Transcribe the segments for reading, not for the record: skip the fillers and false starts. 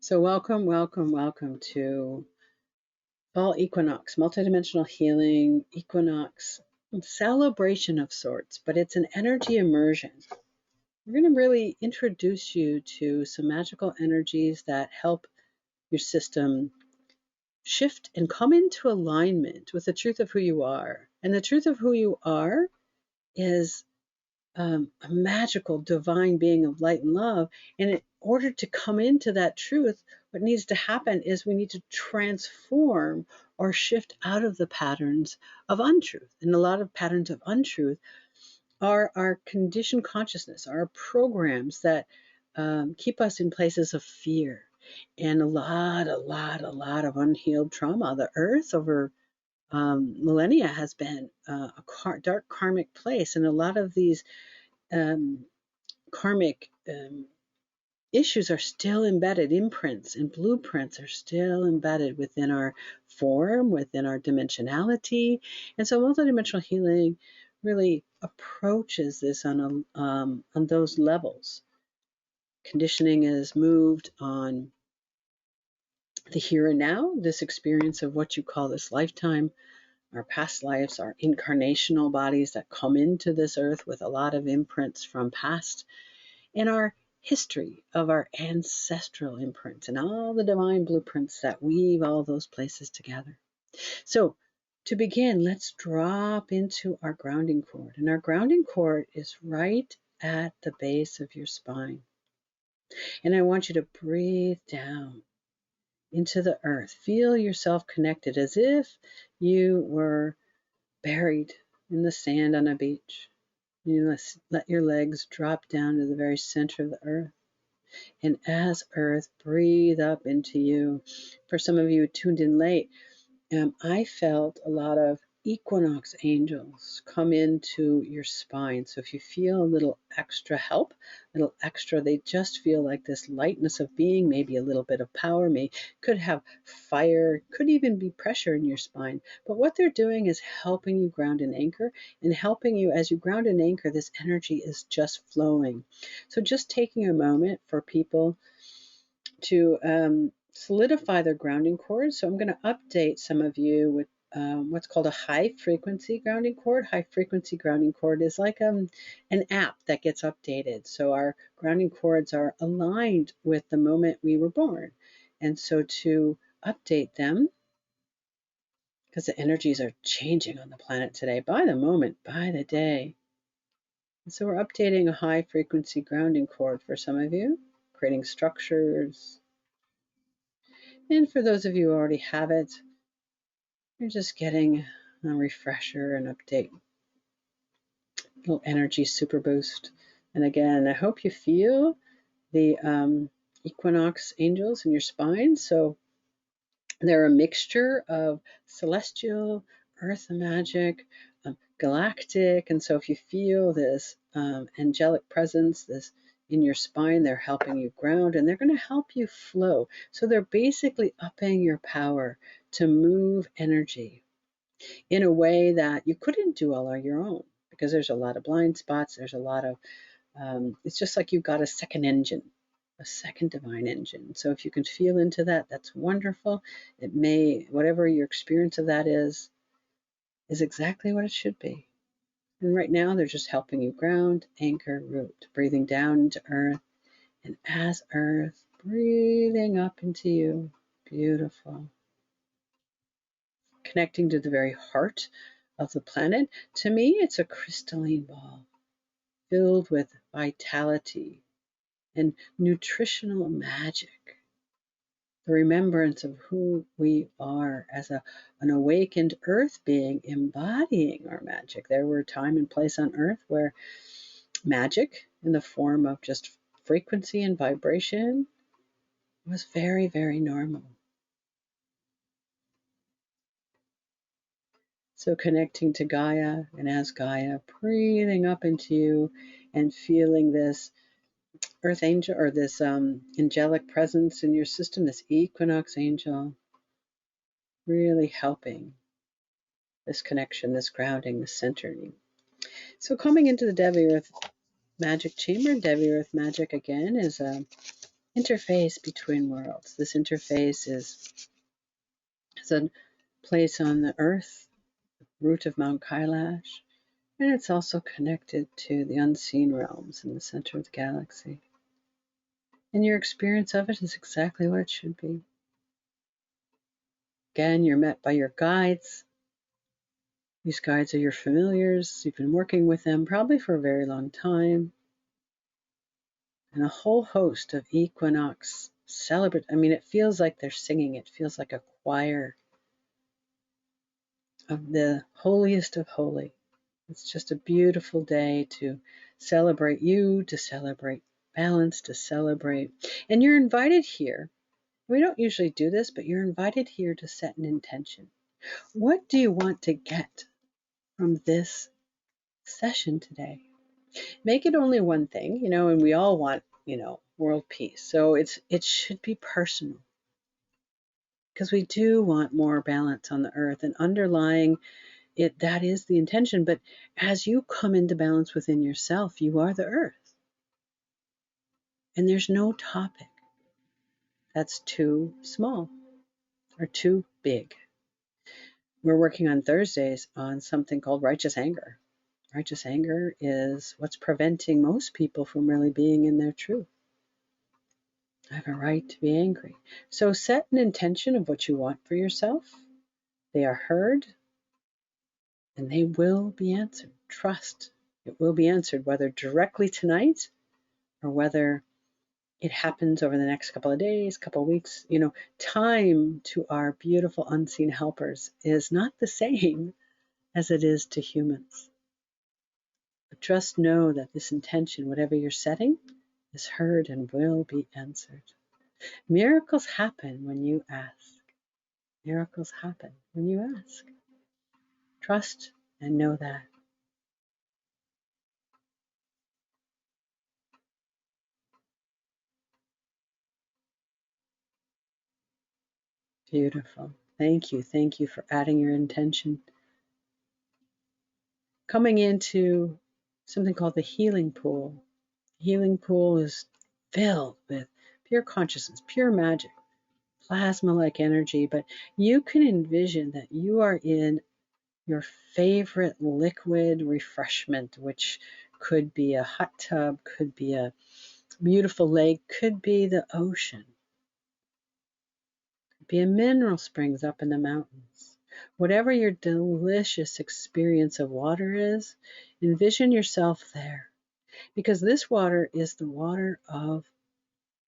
So welcome, welcome, welcome to Fall Equinox, multidimensional healing, Equinox, celebration of sorts, but it's an energy immersion. We're going to really introduce you to some magical energies that help your system shift and come into alignment with the truth of who you are. And the truth of who you are is a magical divine being of light and love. And in order to come into that truth, what needs to happen is we need to transform or shift out of the patterns of untruth. And a lot of patterns of untruth are our conditioned consciousness, our programs that keep us in places of fear. And a lot of unhealed trauma. The earth over millennia has been a dark karmic place. And a lot of these karmic issues are still embedded, imprints and blueprints are still embedded within our form, within our dimensionality. And so multidimensional healing really approaches this on those levels. Conditioning is moved on the here and now, this experience of what you call this lifetime, our past lives, our incarnational bodies that come into this earth with a lot of imprints from past, and our history of our ancestral imprints and all the divine blueprints that weave all those places together. So to begin, let's drop into our grounding cord. And our grounding cord is right at the base of your spine. And I want you to breathe down into the earth. Feel yourself connected as if you were buried in the sand on a beach. You let your legs drop down to the very center of the earth. And as earth, breathe up into you. For some of you who tuned in late, I felt a lot of equinox angels come into your spine. So if you feel a little extra help, a little extra, they just feel like this lightness of being, maybe a little bit of power, could have fire, could even be pressure in your spine. But what they're doing is helping you ground and anchor, and helping you as you ground and anchor, this energy is just flowing. So just taking a moment for people to solidify their grounding cord. So I'm going to update some of you with what's called a high frequency grounding cord. High frequency grounding cord is like an app that gets updated. So our grounding cords are aligned with the moment we were born. And so to update them, because the energies are changing on the planet today by the moment, by the day. And so we're updating a high frequency grounding cord for some of you, creating structures. And for those of you who already have it, you're just getting a refresher, an update, a little energy super boost. And again, I hope you feel the equinox angels in your spine. So they're a mixture of celestial, earth magic, galactic. And so if you feel this angelic presence, this in your spine, they're helping you ground, and they're going to help you flow. So they're basically upping your power to move energy in a way that you couldn't do all on your own, because there's a lot of blind spots. There's a lot of, it's just like you've got a second engine, a second divine engine. So if you can feel into that, that's wonderful. It may, whatever your experience of that is exactly what it should be. And right now, they're just helping you ground, anchor, root, breathing down into earth. And as earth, breathing up into you. Beautiful. Connecting to the very heart of the planet. To me, it's a crystalline ball filled with vitality and nutritional magic. The remembrance of who we are as an awakened earth being embodying our magic. There were time and place on earth where magic in the form of just frequency and vibration was very, very normal. So connecting to Gaia, and as Gaia, breathing up into you and feeling this earth angel, or this angelic presence in your system, this equinox angel, really helping this connection, this grounding, this centering. So coming into the Devi Earth Magic Chamber, Devi Earth Magic again is a interface between worlds. This interface is a place on the earth, root of Mount Kailash, and it's also connected to the unseen realms in the center of the galaxy. And your experience of it is exactly what it should be. Again, you're met by your guides. These guides are your familiars. You've been working with them probably for a very long time. And a whole host of Equinox celebrate. I mean, it feels like they're singing. It feels like a choir of the holiest of holy. It's just a beautiful day to celebrate you, to celebrate balance, to celebrate. And you're invited here. We don't usually do this, but you're invited here to set an intention. What do you want to get from this session today? Make it only one thing, and we all want, world peace. So it should be personal, because we do want more balance on the earth, and underlying it, that is the intention. But as you come into balance within yourself, you are the earth. And there's no topic that's too small or too big. We're working on Thursdays on something called righteous anger. Righteous anger is what's preventing most people from really being in their truth. I have a right to be angry. So set an intention of what you want for yourself. They are heard, and they will be answered. Trust it will be answered, whether directly tonight or whether it happens over the next couple of days, couple of weeks. Time to our beautiful unseen helpers is not the same as it is to humans. But just know that this intention, whatever you're setting, is heard and will be answered. Miracles happen when you ask. Miracles happen when you ask. Trust and know that. Beautiful. Thank you. Thank you for adding your intention. Coming into something called the healing pool. The healing pool is filled with pure consciousness, pure magic, plasma-like energy, but you can envision that you are in your favorite liquid refreshment, which could be a hot tub, could be a beautiful lake, could be the ocean, could be a mineral springs up in the mountains. Whatever your delicious experience of water is, envision yourself there, because this water is the water of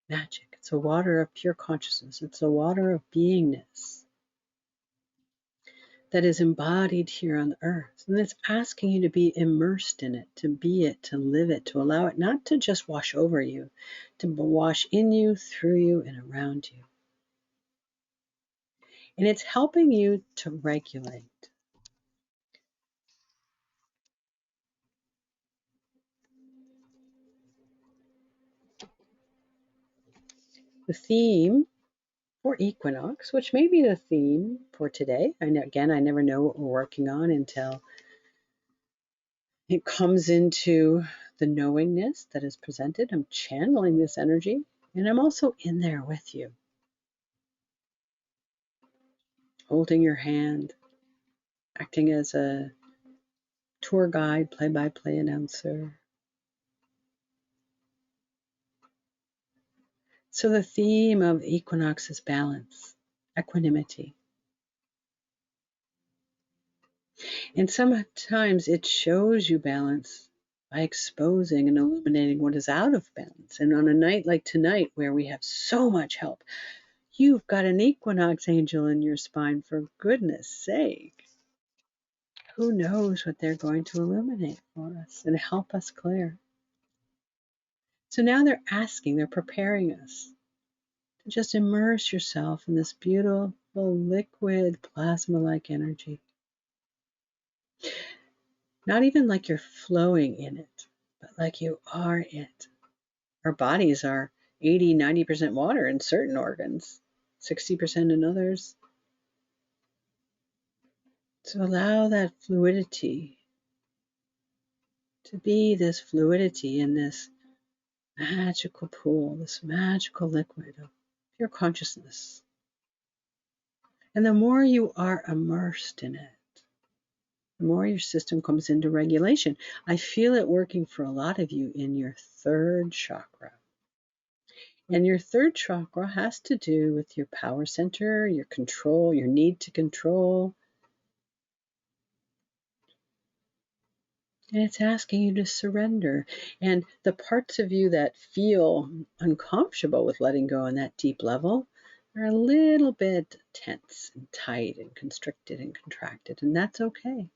magic. It's a water of pure consciousness. It's a water of beingness that is embodied here on the earth. And it's asking you to be immersed in it, to be it, to live it, to allow it not to just wash over you, to wash in you, through you, and around you. And it's helping you to regulate. The theme for Equinox, which may be the theme for today. And again, I never know what we're working on until it comes into the knowingness that is presented. I'm channeling this energy, and I'm also in there with you, holding your hand, acting as a tour guide, play-by-play announcer. So the theme of Equinox is balance, equanimity. And sometimes it shows you balance by exposing and illuminating what is out of balance. And on a night like tonight, where we have so much help, you've got an Equinox angel in your spine, for goodness sake. Who knows what they're going to illuminate for us and help us clear. So now they're preparing us to just immerse yourself in this beautiful liquid plasma-like energy. Not even like you're flowing in it, but like you are it. Our bodies are 80, 90% water in certain organs, 60% in others. So allow that fluidity to be this fluidity in this magical pool, this magical liquid of pure consciousness. And the more you are immersed in it, the more your system comes into regulation. I feel it working for a lot of you in your third chakra. And your third chakra has to do with your power center, your control, your need to control. And it's asking you to surrender. And the parts of you that feel uncomfortable with letting go on that deep level are a little bit tense and tight and constricted and contracted. And that's okay.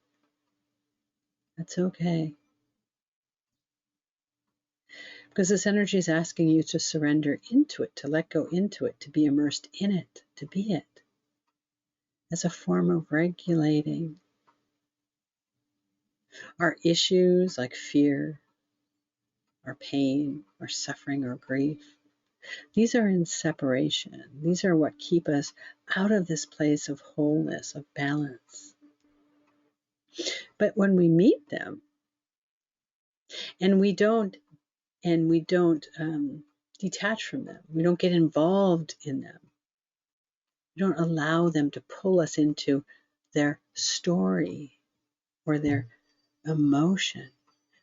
That's okay. Because this energy is asking you to surrender into it, to let go into it, to be immersed in it, to be it, as a form of regulating our issues like fear, or pain, or suffering, or grief. These are in separation. These are what keep us out of this place of wholeness, of balance. But when we meet them, and we don't detach from them, we don't get involved in them, we don't allow them to pull us into their story or their emotion,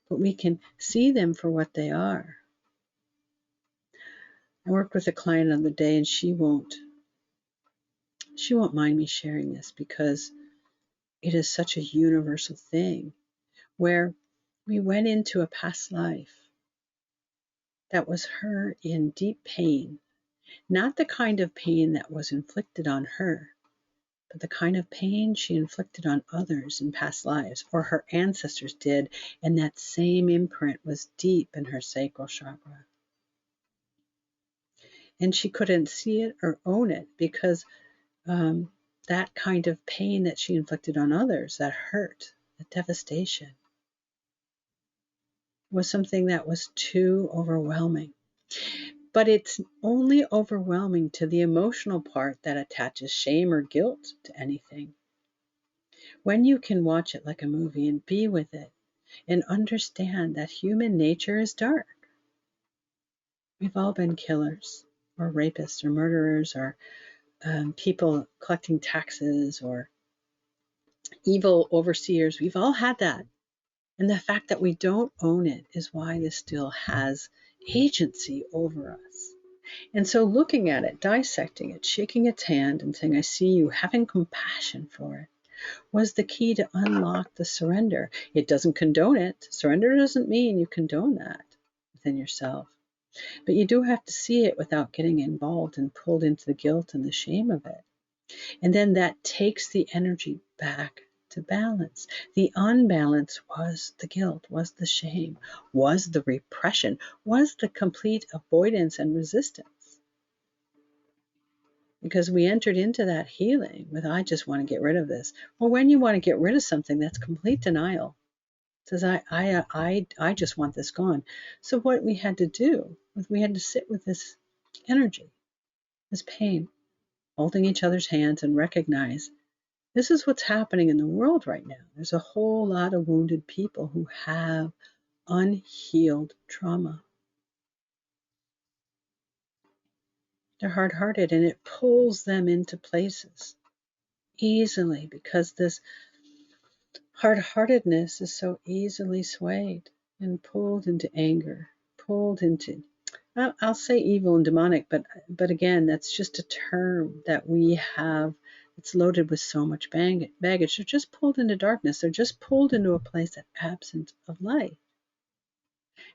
but we can see them for what they are. I worked with a client the other day, and she won't mind me sharing this because it is such a universal thing, where we went into a past life that was her in deep pain, not the kind of pain that was inflicted on her, but the kind of pain she inflicted on others in past lives, or her ancestors did, and that same imprint was deep in her sacral chakra. And she couldn't see it or own it because that kind of pain that she inflicted on others, that hurt, that devastation, was something that was too overwhelming. But it's only overwhelming to the emotional part that attaches shame or guilt to anything. When you can watch it like a movie and be with it and understand that human nature is dark. We've all been killers or rapists or murderers or people collecting taxes or evil overseers. We've all had that. And the fact that we don't own it is why this still has agency over us. And so looking at it, dissecting it, shaking its hand and saying, I see you, having compassion for it, was the key to unlock the surrender. It doesn't condone it. Surrender doesn't mean you condone that within yourself. But you do have to see it without getting involved and pulled into the guilt and the shame of it. And then that takes the energy back to balance. The unbalance was the guilt, was the shame, was the repression, was the complete avoidance and resistance. Because we entered into that healing with, I just want to get rid of this. Well, when you want to get rid of something, that's complete denial. It says, I just want this gone. So what we had to do was we had to sit with this energy, this pain, holding each other's hands and recognize this is what's happening in the world right now. There's a whole lot of wounded people who have unhealed trauma. They're hard-hearted, and it pulls them into places easily because this hard-heartedness is so easily swayed and pulled into anger, pulled into, I'll say evil and demonic, but again, that's just a term that we have. It's loaded with so much baggage. They're just pulled into darkness. They're just pulled into a place that's absent of light.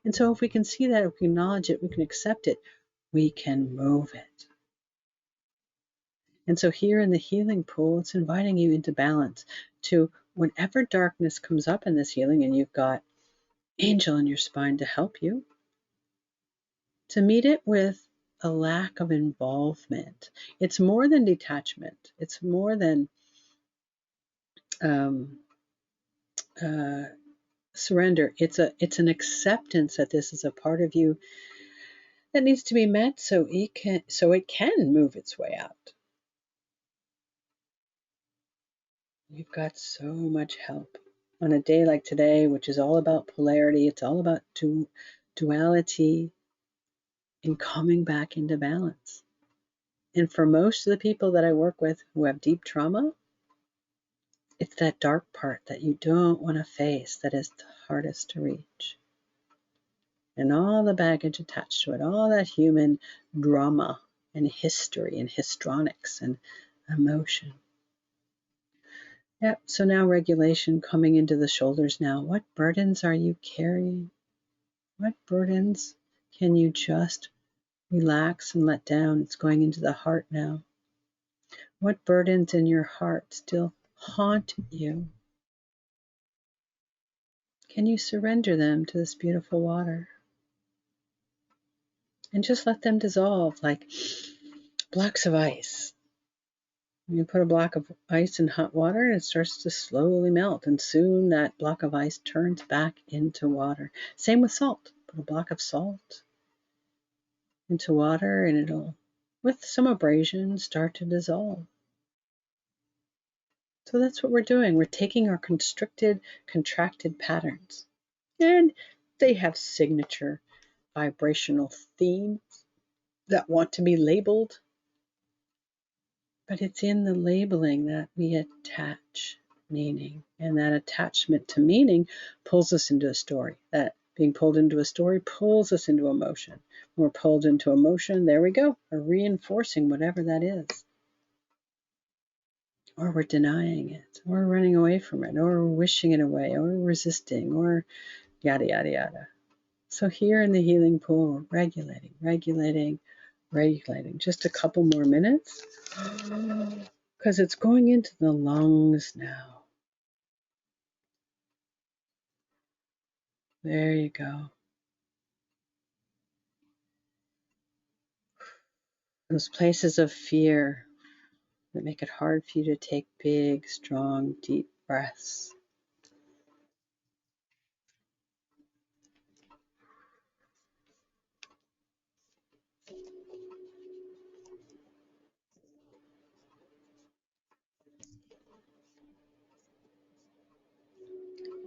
And so if we can see that, if we acknowledge it, we can accept it, we can move it. And so here in the healing pool, it's inviting you into balance to, whenever darkness comes up in this healing and you've got angel in your spine to help you, to meet it with a lack of involvement. It's more than detachment. It's more than surrender. It's an acceptance that this is a part of you that needs to be met so it can move its way out. You've got so much help on a day like today, which is all about polarity. It's all about duality. in coming back into balance. And for most of the people that I work with who have deep trauma, it's that dark part that you don't want to face that is the hardest to reach. And all the baggage attached to it, all that human drama and history and histrionics and emotion. Yep, so now regulation coming into the shoulders now. What burdens are you carrying? What burdens can you just relax and let down? It's going into the heart now. What burdens in your heart still haunt you? Can you surrender them to this beautiful water? And just let them dissolve like blocks of ice. You put a block of ice in hot water and it starts to slowly melt, and soon that block of ice turns back into water. Same with salt. Put a block of salt into water and it'll, with some abrasion, start to dissolve. So that's what we're doing. We're taking our constricted, contracted patterns, and they have signature vibrational themes that want to be labeled, but it's in the labeling that we attach meaning, and that attachment to meaning pulls us into a story. That being pulled into a story pulls us into emotion. When we're pulled into emotion, there we go. We're reinforcing whatever that is. Or we're denying it, or running away from it, or wishing it away, or resisting, or yada, yada, yada. So here in the healing pool, we're regulating, regulating, regulating. Just a couple more minutes, because it's going into the lungs now. There you go. Those places of fear that make it hard for you to take big, strong, deep breaths.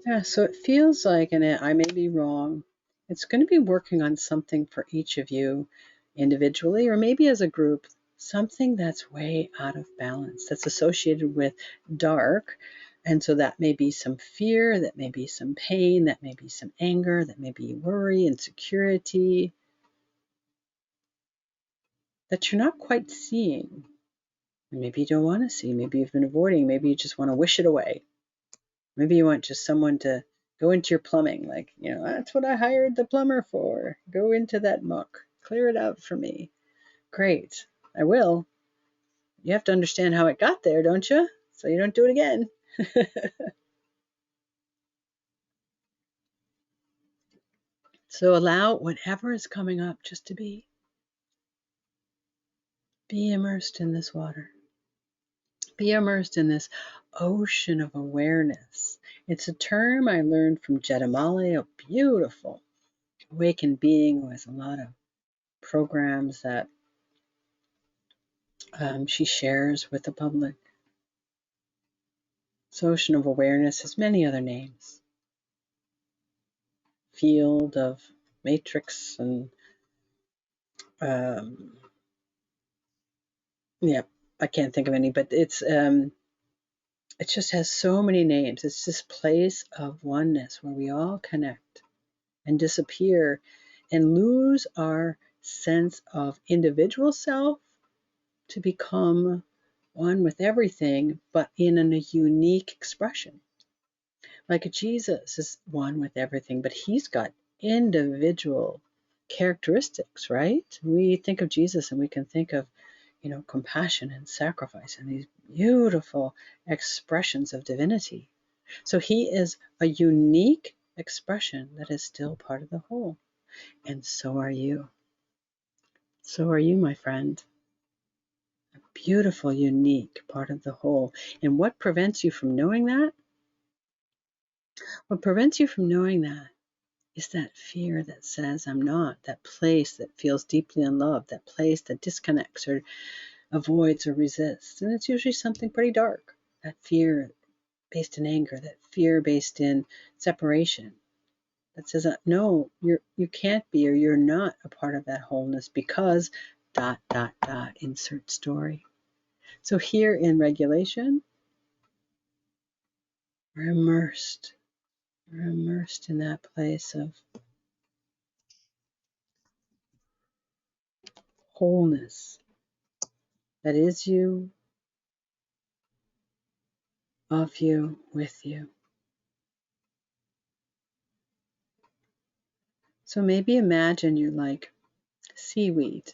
Yeah, so it feels like, and I may be wrong, it's going to be working on something for each of you individually or maybe as a group, something that's way out of balance, that's associated with dark. And so that may be some fear, that may be some pain, that may be some anger, that may be worry, insecurity, that you're not quite seeing. And maybe you don't want to see, maybe you've been avoiding, maybe you just want to wish it away. Maybe you want just someone to go into your plumbing, like, that's what I hired the plumber for. Go into that muck, clear it out for me. Great, I will. You have to understand how it got there, don't you? So you don't do it again. So allow whatever is coming up just to be. Be immersed in this water. Be immersed in this ocean of awareness. It's a term I learned from Jedamali, a beautiful awakened being who has a lot of programs that she shares with the public. This ocean of awareness has many other names. Field of matrix and I can't think of any, but it just has so many names. It's this place of oneness where we all connect and disappear and lose our sense of individual self to become one with everything, but in a unique expression. Like Jesus is one with everything, but he's got individual characteristics, right? We think of Jesus and we can think of, compassion and sacrifice and these beautiful expressions of divinity. So he is a unique expression that is still part of the whole. And so are you. So are you, my friend. A beautiful, unique part of the whole. And what prevents you from knowing that? What prevents you from knowing that is that fear that says I'm not, that place that feels deeply unloved, that place that disconnects or avoids or resists. And it's usually something pretty dark, that fear based in anger, that fear based in separation. that says, no, you can't be, or you're not a part of that wholeness because ... insert story. So here in regulation, we're immersed. We're immersed in that place of wholeness that is you, of you, with you. So maybe imagine you're like seaweed.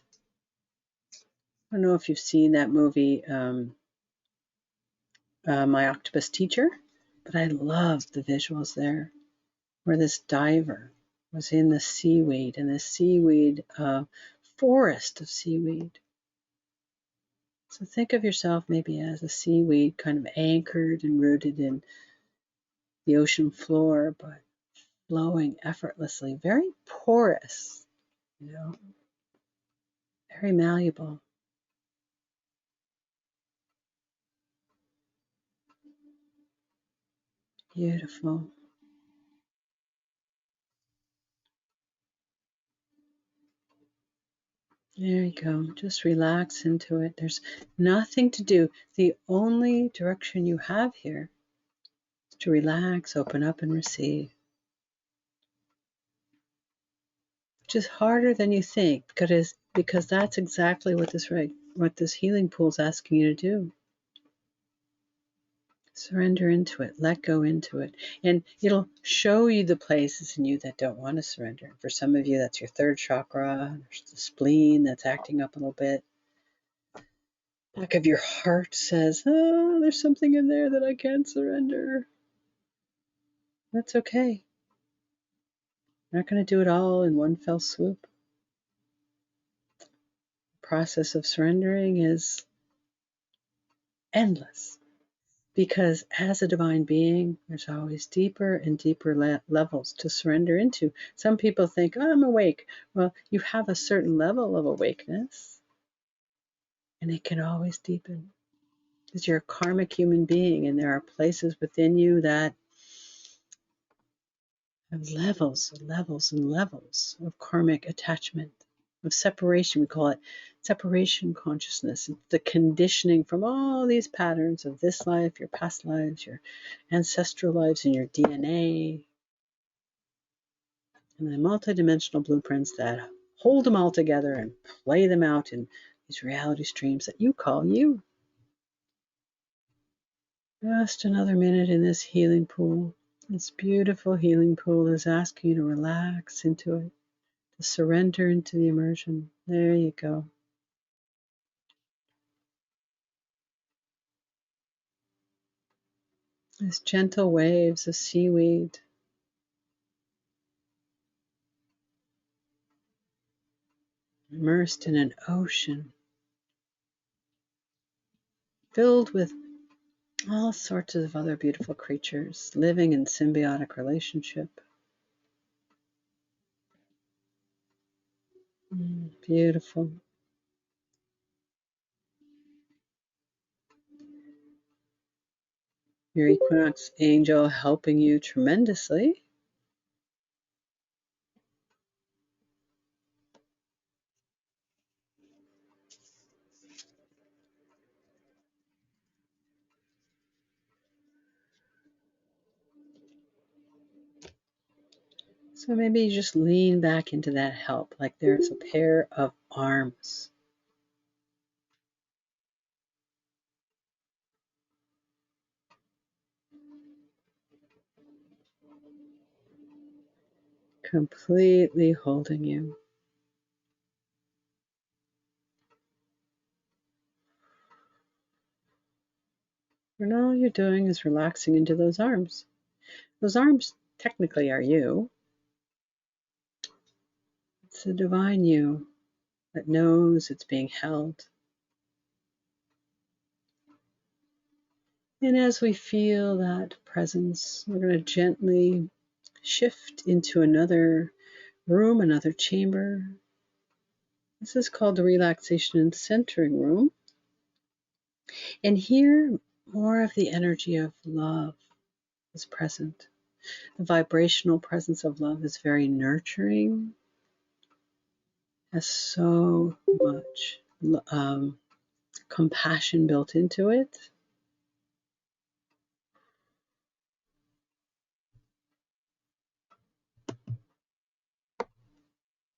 I don't know if you've seen that movie, My Octopus Teacher, but I love the visuals there, where this diver was in the seaweed, and this seaweed forest of seaweed. So think of yourself maybe as a seaweed, kind of anchored and rooted in the ocean floor, but flowing effortlessly, very porous, very malleable. Beautiful. There you go. Just relax into it. There's nothing to do. The only direction you have here is to relax, open up, and receive. Which is harder than you think, because that's exactly what this healing pool is asking you to do. Surrender into it, let go into it. And it'll show you the places in you that don't want to surrender. For some of you, that's your third chakra. There's the spleen that's acting up a little bit. Back of your heart says, oh, there's something in there that I can't surrender. That's okay. I'm not going to do it all in one fell swoop. The process of surrendering is endless. Because as a divine being, there's always deeper and deeper levels to surrender into. Some people think, oh, I'm awake. Well, you have a certain level of awakeness, and it can always deepen. Because you're a karmic human being, and there are places within you that have levels and levels and levels of karmic attachment, of separation. We call it separation consciousness. It's the conditioning from all these patterns of this life, your past lives, your ancestral lives, and your DNA, and the multidimensional blueprints that hold them all together and play them out in these reality streams that you call you. Just another minute in this healing pool. This beautiful healing pool is asking you to relax into it, to surrender into the immersion. There you go. These gentle waves of seaweed, immersed in an ocean filled with all sorts of other beautiful creatures living in symbiotic relationship. Beautiful. Your Equinox angel helping you tremendously. So maybe you just lean back into that help, like there's a pair of arms. Completely holding you. And all you're doing is relaxing into those arms. Those arms technically are you. It's the divine you that knows it's being held. And as we feel that presence, we're going to gently shift into another room, another chamber. This is called the Relaxation and Centering Room. And here, more of the energy of love is present. The vibrational presence of love is very nurturing, has so much compassion built into it.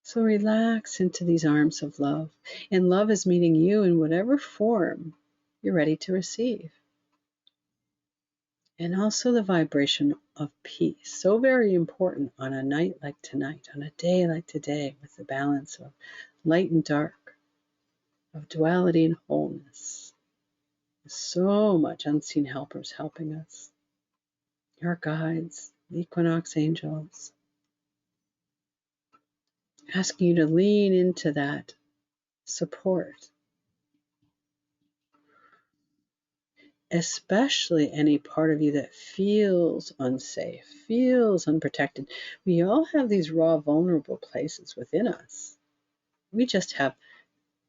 So relax into these arms of love. And love is meeting you in whatever form you're ready to receive. And also the vibration of peace. So very important on a night like tonight, on a day like today, with the balance of light and dark, of duality and wholeness. So much unseen helpers helping us. Your guides, the Equinox angels, asking you to lean into that support, especially any part of you that feels unsafe, feels unprotected. We all have these raw, vulnerable places within us. We just have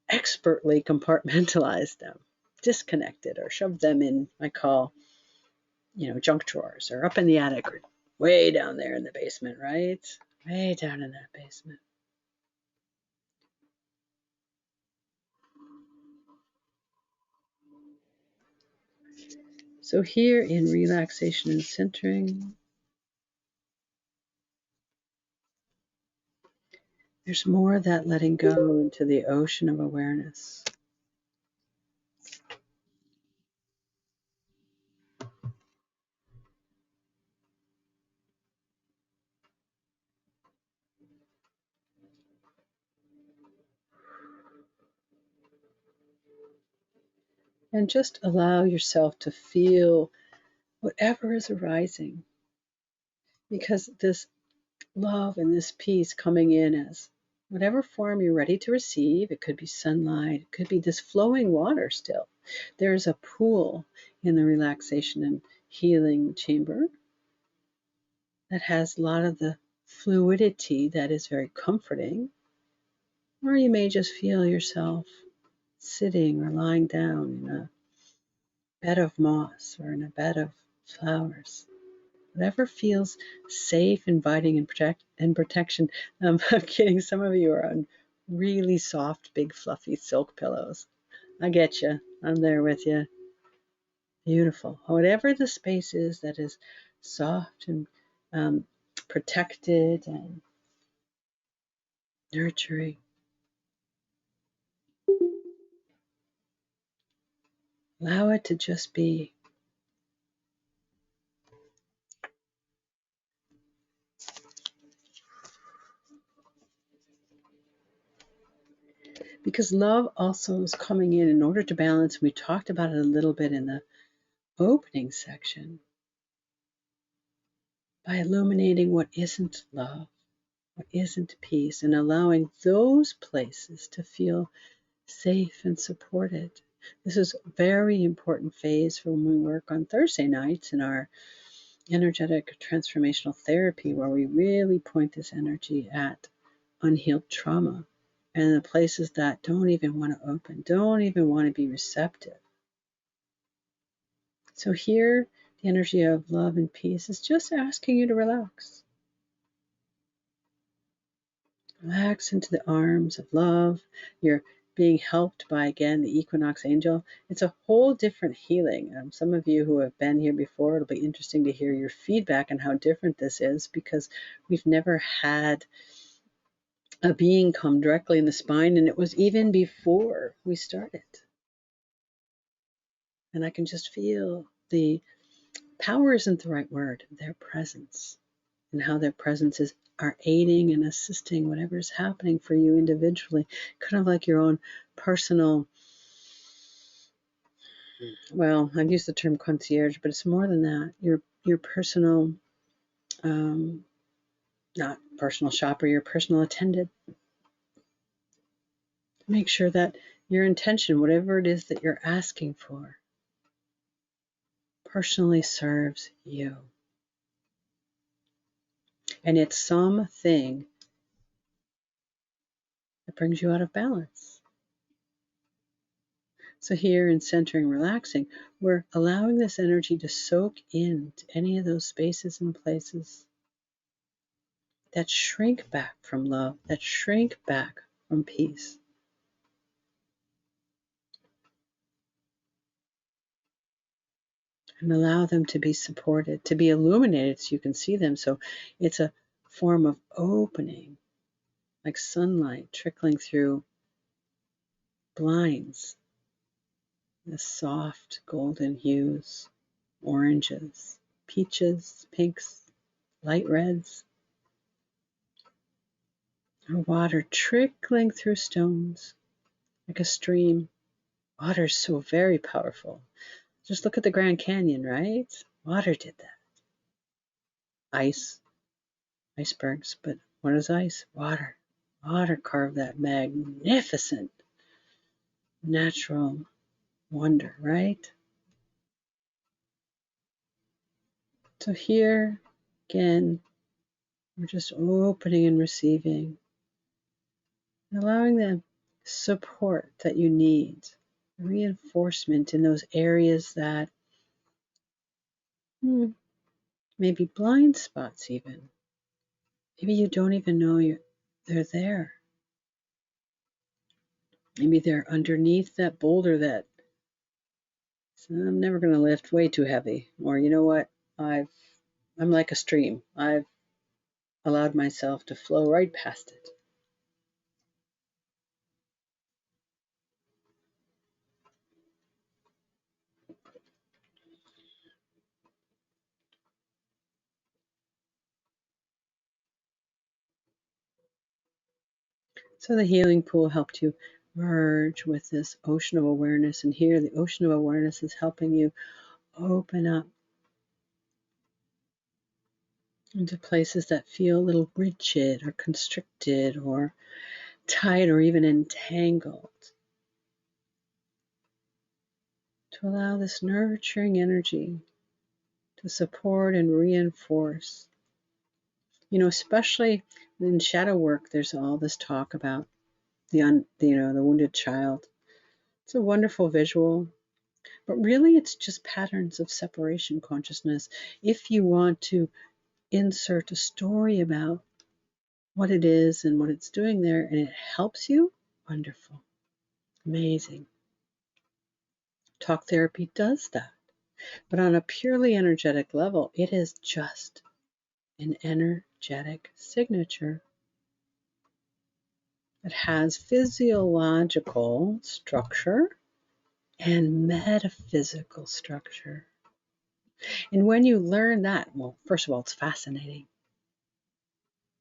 expertly compartmentalized them, disconnected, or shoved them in, I call, junk drawers, or up in the attic, or way down there in the basement, right? Way down in that basement. So here in relaxation and centering, there's more of that letting go into the ocean of awareness. And just allow yourself to feel whatever is arising. Because this love and this peace coming in as whatever form you're ready to receive, it could be sunlight, it could be this flowing water still. There's a pool in the relaxation and healing chamber that has a lot of the fluidity that is very comforting. Or you may just feel yourself sitting or lying down in a bed of moss or in a bed of flowers. Whatever feels safe, inviting, and protection. I'm kidding. Some of you are on really soft, big, fluffy silk pillows. I get you. I'm there with you. Beautiful. Whatever the space is that is soft and protected and nurturing. Allow it to just be. Because love also is coming in order to balance. We talked about it a little bit in the opening section by illuminating what isn't love, what isn't peace, and allowing those places to feel safe and supported. This is a very important phase for when we work on Thursday nights in our energetic transformational therapy, where we really point this energy at unhealed trauma and the places that don't even want to open, don't even want to be receptive. So here, the energy of love and peace is just asking you to relax. Relax into the arms of love. You're being helped by, again, the Equinox angel. It's a whole different healing. Some of you who have been here before, it'll be interesting to hear your feedback on how different this is, because we've never had a being come directly in the spine, and it was even before we started. And I can just feel the power isn't the right word, their presence, and how their presences are aiding and assisting whatever is happening for you individually, kind of like your own personal, well, I've used the term concierge, but it's more than that. Your personal, not personal shopper, your personal attendant. Make sure that your intention, whatever it is that you're asking for, personally serves you. And it's something that brings you out of balance. So here in centering, relaxing, we're allowing this energy to soak into any of those spaces and places that shrink back from love, that shrink back from peace. And allow them to be supported, to be illuminated so you can see them. So it's a form of opening, like sunlight trickling through blinds, the soft golden hues, oranges, peaches, pinks, light reds, or water trickling through stones like a stream. Water is so very powerful. Just look at the Grand Canyon, right? Water did that. Ice, icebergs, but what is ice? Water. Water carved that magnificent natural wonder, right? So here, again, we're just opening and receiving, and allowing the support that you need, reinforcement in those areas that maybe blind spots even. Maybe you don't even know they're there. Maybe they're underneath that boulder that I'm never going to lift, way too heavy. Or you know what? I'm like a stream. I've allowed myself to flow right past it. So the healing pool helped you merge with this ocean of awareness. And here, the ocean of awareness is helping you open up into places that feel a little rigid or constricted or tight or even entangled. To allow this nurturing energy to support and reinforce. You know, especially in shadow work, there's all this talk about the wounded child. It's a wonderful visual, but really it's just patterns of separation consciousness. If you want to insert a story about what it is and what it's doing there, and it helps you, wonderful, amazing. Talk therapy does that. But on a purely energetic level, it is just an energetic signature. It has physiological structure and metaphysical structure. And when you learn that, well, first of all, it's fascinating.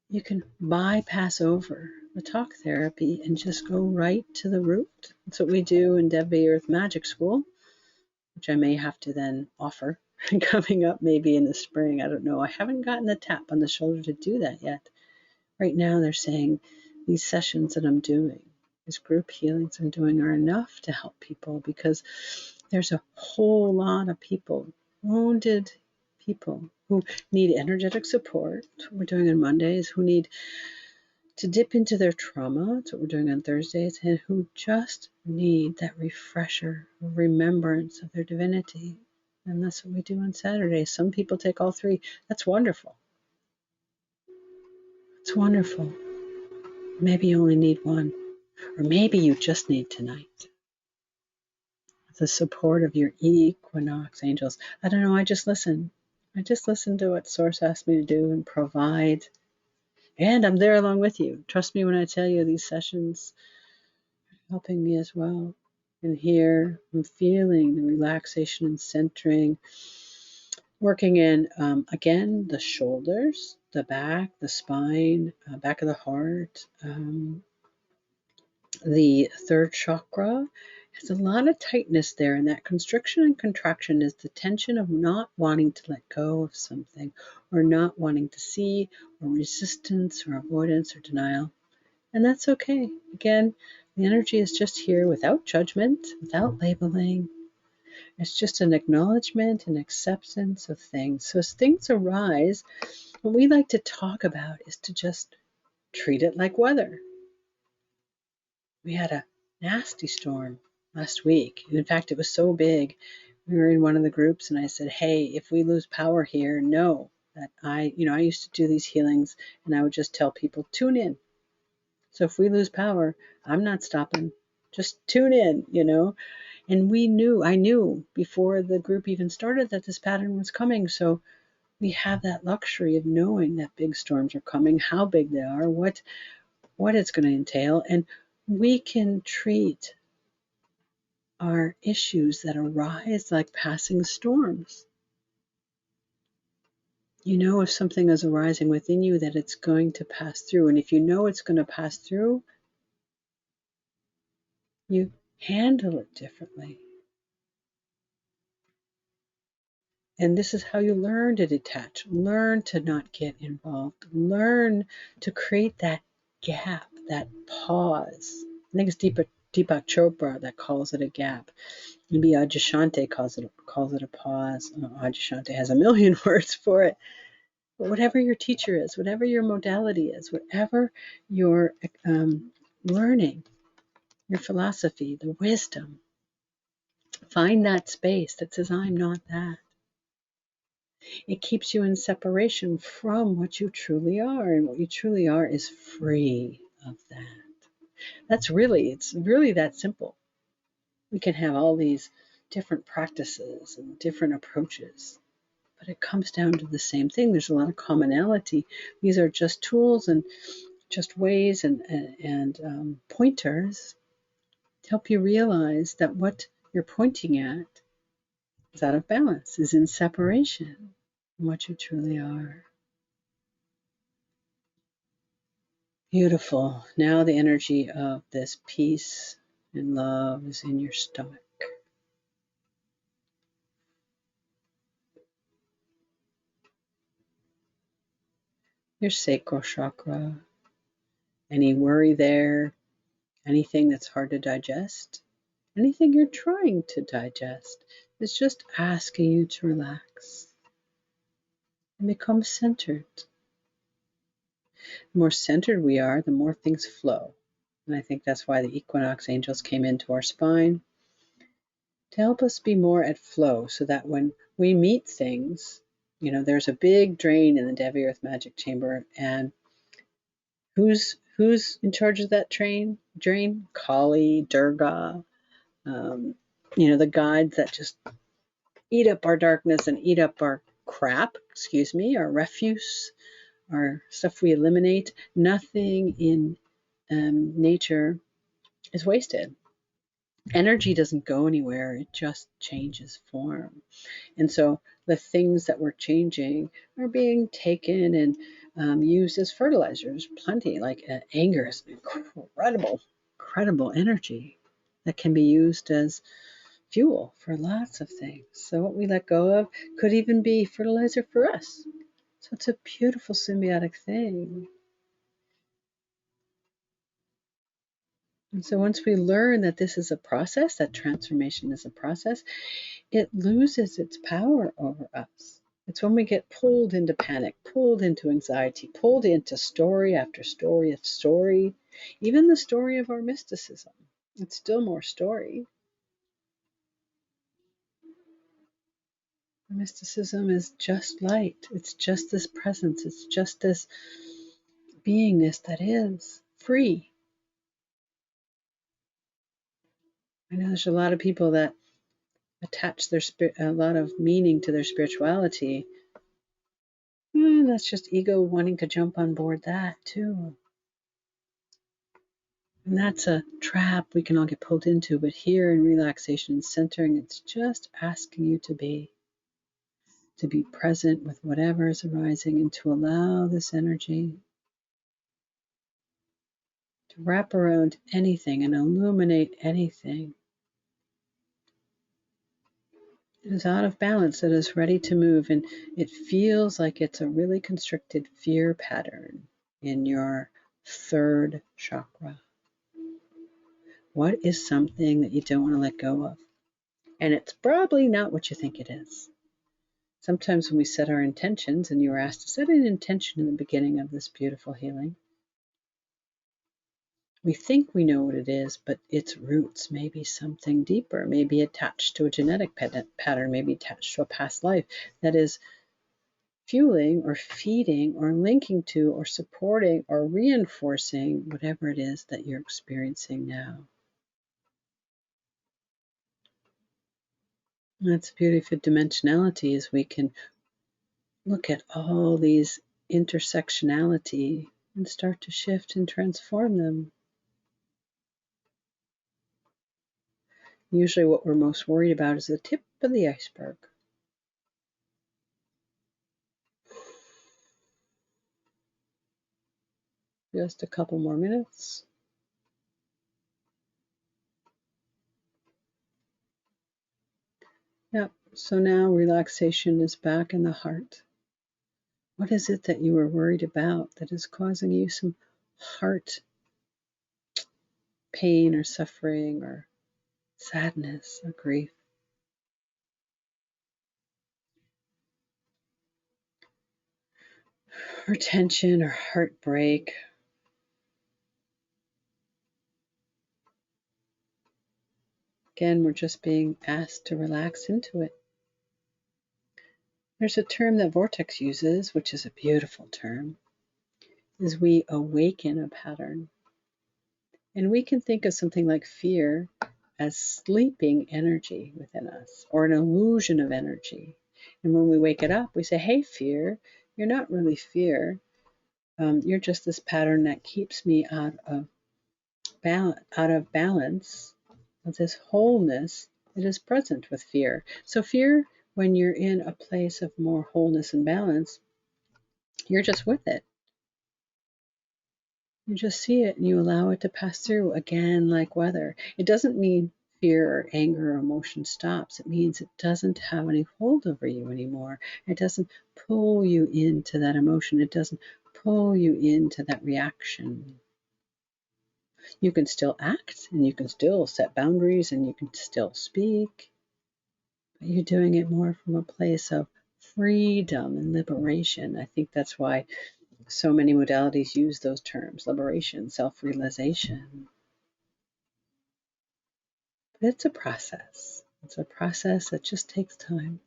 You can bypass over the talk therapy and just go right to the root. That's what we do in Debbie Earth Magic School, which I may have to then offer coming up maybe in the spring. I don't know. I haven't gotten the tap on the shoulder to do that yet. Right now they're saying these sessions that I'm doing, these group healings I'm doing, are enough to help people, because there's a whole lot of people, wounded people, who need energetic support. That's what we're doing on Mondays, who need to dip into their trauma. That's what we're doing on Thursdays, and who just need that refresher, remembrance of their divinity. And that's what we do on Saturdays. Some people take all three. That's wonderful. It's wonderful. Maybe you only need one, or maybe you just need tonight. The support of your Equinox angels. I don't know, I just listen. I just listen to what Source asked me to do and provide. And I'm there along with you. Trust me when I tell you these sessions are helping me as well. And here I'm feeling the relaxation and centering, working in, again, the shoulders, the back, the spine, back of the heart, the third chakra. Has a lot of tightness there, and that constriction and contraction is the tension of not wanting to let go of something, or not wanting to see, or resistance, or avoidance, or denial. And that's okay. Again, the energy is just here without judgment, without labeling. It's just an acknowledgement and acceptance of things. So as things arise, what we like to talk about is to just treat it like weather. We had a nasty storm last week. And in fact, it was so big. We were in one of the groups and I said, hey, if we lose power here, know that I used to do these healings and I would just tell people, tune in. So if we lose power, I'm not stopping. Just tune in, And I knew before the group even started that this pattern was coming. So we have that luxury of knowing that big storms are coming, how big they are, what it's going to entail. And we can treat our issues that arise like passing storms. You know, if something is arising within you, that it's going to pass through. And if you know it's going to pass through, you handle it differently. And this is how you learn to detach, learn to not get involved, learn to create that gap, that pause. I think it's Deepak Chopra that calls it a gap. Maybe Adyashanti calls it a pause. Adyashanti has a million words for it. But whatever your teacher is, whatever your modality is, whatever your learning, your philosophy, the wisdom, find that space that says, I'm not that. It keeps you in separation from what you truly are. And what you truly are is free of that. It's really that simple. We can have all these different practices and different approaches, but it comes down to the same thing. There's a lot of commonality. These are just tools and just ways and pointers to help you realize that what you're pointing at is out of balance, is in separation from what you truly are. Beautiful. Now the energy of this peace and love is in your stomach. Your sacral chakra. Any worry there, anything that's hard to digest, anything you're trying to digest, is just asking you to relax and become centered. The more centered we are, the more things flow. And I think that's why the Equinox angels came into our spine, to help us be more at flow, so that when we meet things, there's a big drain in the Devi Earth Magic Chamber, and who's in charge of that drain? Kali, Durga, the guides that just eat up our darkness and eat up our crap, our refuse, our stuff we eliminate. Nothing in nature is wasted. Energy doesn't go anywhere, it just changes form. And so the things that we're changing are being taken and used as fertilizers. Plenty, like anger is an incredible energy that can be used as fuel for lots of things. So what we let go of could even be fertilizer for us. So it's a beautiful symbiotic thing. And so once we learn that this is a process, that transformation is a process, it loses its power over us. It's when we get pulled into panic, pulled into anxiety, pulled into story after story after story, even the story of our mysticism. It's still more story. Mysticism is just light. It's just this presence. It's just this beingness that is free. I know there's a lot of people that attach a lot of meaning to their spirituality. That's just ego wanting to jump on board that too. And that's a trap we can all get pulled into. But here in relaxation and centering, it's just asking you to be present with whatever is arising, and to allow this energy to wrap around anything and illuminate anything that is out of balance, that is ready to move. And it feels like it's a really constricted fear pattern in your third chakra. What is something that you don't want to let go of? And it's probably not what you think it is. Sometimes when we set our intentions, and you were asked to set an intention in the beginning of this beautiful healing, We think we know what it is, but its roots may be something deeper, maybe attached to a genetic pattern, maybe attached to a past life that is fueling or feeding or linking to or supporting or reinforcing whatever it is that you're experiencing now. That's the beauty of dimensionality, is we can look at all these intersectionality and start to shift and transform them. Usually what we're most worried about is the tip of the iceberg. Just a couple more minutes. Yep, so now relaxation is back in the heart. What is it that you were worried about that is causing you some heart pain or suffering or sadness or grief? Or tension or heartbreak? Again, we're just being asked to relax into it. There's a term that Vortex uses, which is a beautiful term, is we awaken a pattern. And we can think of something like fear as sleeping energy within us, or an illusion of energy. And when we wake it up, we say, hey, fear, you're not really fear. You're just this pattern that keeps me out of balance, of this wholeness that is present with fear. So fear, when you're in a place of more wholeness and balance, you're just with it. You just see it and you allow it to pass through, again, like weather. It doesn't mean fear or anger or emotion stops. It means it doesn't have any hold over you anymore. It doesn't pull you into that emotion. It doesn't pull you into that reaction. You can still act and you can still set boundaries and you can still speak, but you're doing it more from a place of freedom and liberation. I think that's why so many modalities use those terms: liberation, self-realization. But it's a process. It's a process that just takes time.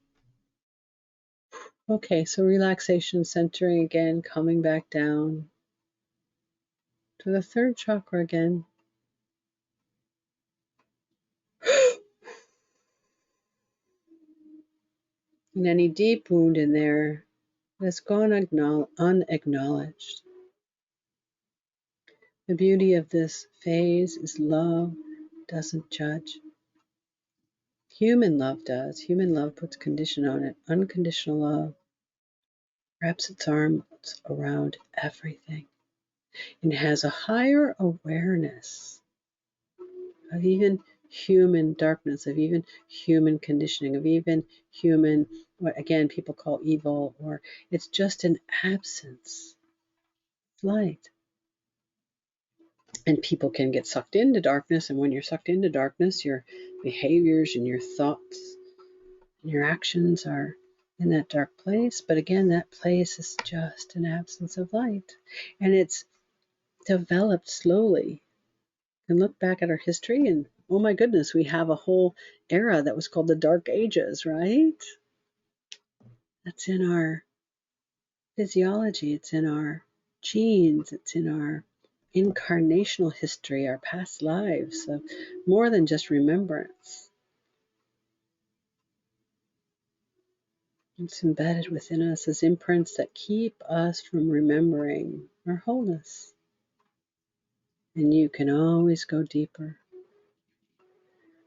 Okay, so relaxation, centering again, coming back down to the third chakra again. And any deep wound in there that's gone unacknowledged. The beauty of this phase is love doesn't judge. Human love does. Human love puts condition on it. Unconditional love wraps its arms around everything and has a higher awareness of even human darkness, of even human conditioning, of even human, what again people call evil, or it's just an absence of light. And people can get sucked into darkness, and when you're sucked into darkness, your behaviors and your thoughts and your actions are in that dark place. But again, that place is just an absence of light, and it's developed slowly. And look back at our history, and oh my goodness, we have a whole era that was called the Dark Ages, right? That's in our physiology, it's in our genes, it's in our incarnational history, our past lives, of more than just remembrance. It's embedded within us as imprints that keep us from remembering our wholeness. And you can always go deeper.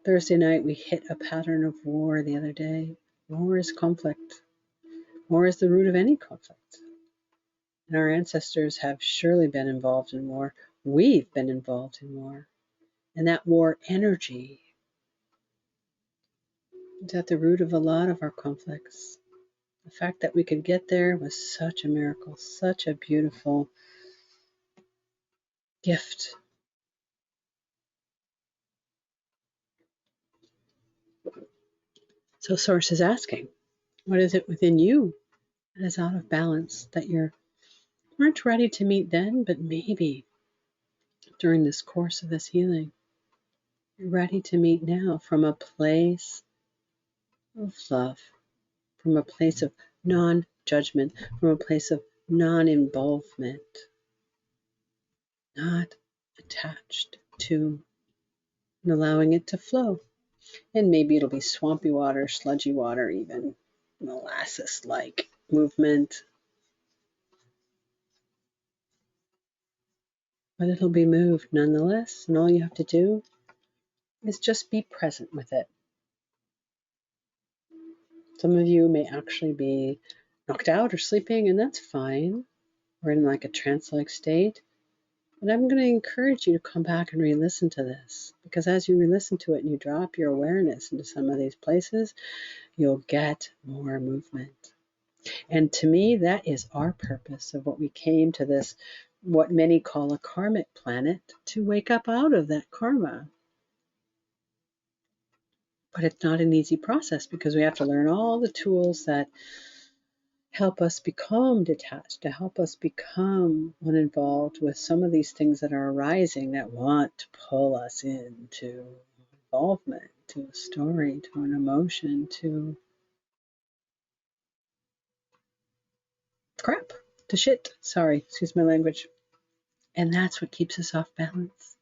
Thursday night, we hit a pattern of war the other day. War is conflict. War is the root of any conflict. And our ancestors have surely been involved in war. We've been involved in war. And that war energy is at the root of a lot of our conflicts. The fact that we could get there was such a miracle, such a beautiful gift. So Source is asking, what is it within you that is out of balance that you weren't ready to meet then, but maybe during this course of this healing. You're ready to meet now from a place of love, from a place of non-judgment, from a place of non-involvement, not attached to, and allowing it to flow. And maybe it'll be swampy water, sludgy water, even molasses-like movement. But it'll be moved nonetheless, and all you have to do is just be present with it. Some of you may actually be knocked out or sleeping, and that's fine. We're in like a trance-like state. But I'm going to encourage you to come back and re-listen to this, because as you re-listen to it and you drop your awareness into some of these places, you'll get more movement. And to me, that is our purpose of what we came to this, what many call a karmic planet, to wake up out of that karma. But it's not an easy process, because we have to learn all the tools that help us become detached, to help us become uninvolved with some of these things that are arising that want to pull us into involvement, to a story, to an emotion, to crap, to shit. Sorry, excuse my language. And that's what keeps us off balance.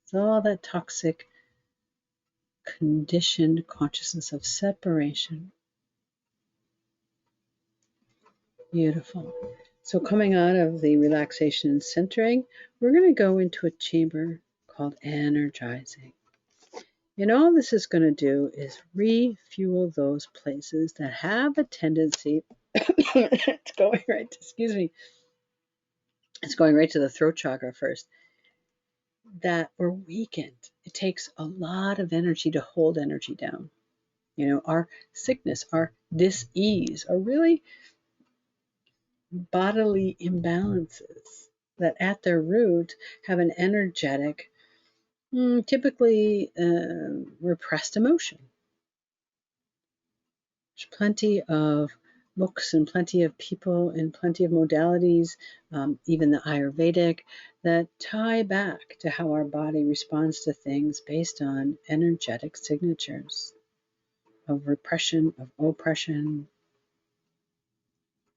It's all that toxic, conditioned consciousness of separation. Beautiful. So coming out of the relaxation and centering, we're going to go into a chamber called energizing. And all this is going to do is refuel those places that have a tendency, it's going right, excuse me, it's going right to the throat chakra first, that were weakened. It takes a lot of energy to hold energy down. You know, our sickness, our dis-ease are really bodily imbalances that at their root have an energetic, typically repressed emotion. There's plenty of books and plenty of people and plenty of modalities, even the Ayurvedic, that tie back to how our body responds to things based on energetic signatures of repression, of oppression.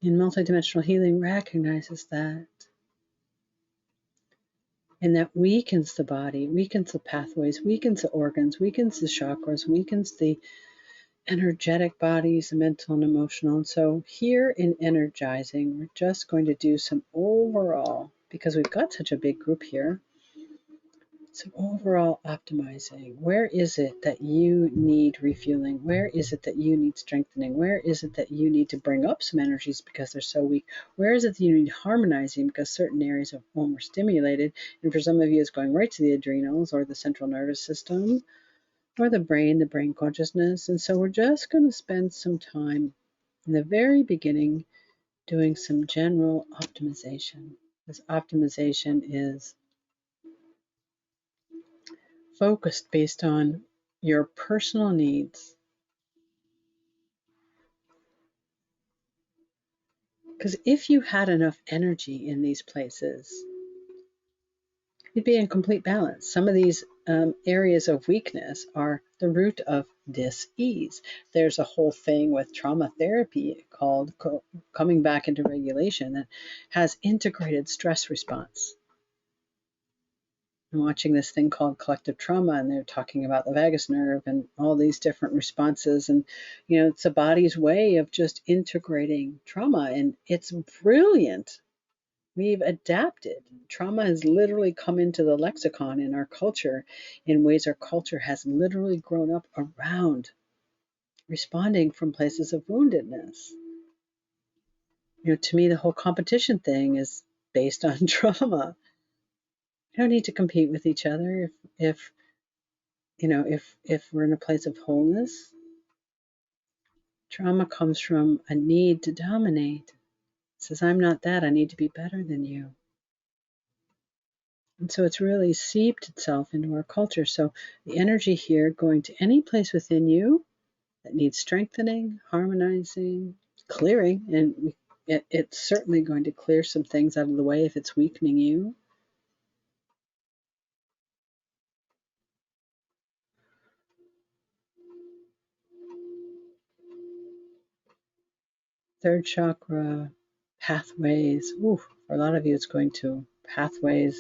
And multidimensional healing recognizes that. And that weakens the body, weakens the pathways, weakens the organs, weakens the chakras, weakens the energetic bodies, the mental and emotional. And so here in energizing, we're just going to do some overall, because we've got such a big group here, some overall optimizing. Where is it that you need refueling? Where is it that you need strengthening? Where is it that you need to bring up some energies because they're so weak? Where is it that you need harmonizing because certain areas are overstimulated? And for some of you, it's going right to the adrenals or the central nervous system or the brain consciousness. And so we're just going to spend some time in the very beginning doing some general optimization. This optimization is focused based on your personal needs. Because if you had enough energy in these places, you'd be in complete balance. Some of these areas of weakness are the root of dis-ease. There's a whole thing with trauma therapy called coming back into regulation that has integrated stress response. I'm watching this thing called collective trauma, and they're talking about the vagus nerve and all these different responses. And, you know, it's the body's way of just integrating trauma, and it's brilliant. We've adapted. Trauma has literally come into the lexicon in our culture in ways our culture has literally grown up around responding from places of woundedness. You know, to me, the whole competition thing is based on trauma. We don't need to compete with each other if we're in a place of wholeness. Trauma comes from a need to dominate. It says, I'm not that, I need to be better than you. And so it's really seeped itself into our culture. So the energy here going to any place within you that needs strengthening, harmonizing, clearing, and it's certainly going to clear some things out of the way if it's weakening you. Third chakra, pathways. Ooh, for a lot of you, it's going to pathways,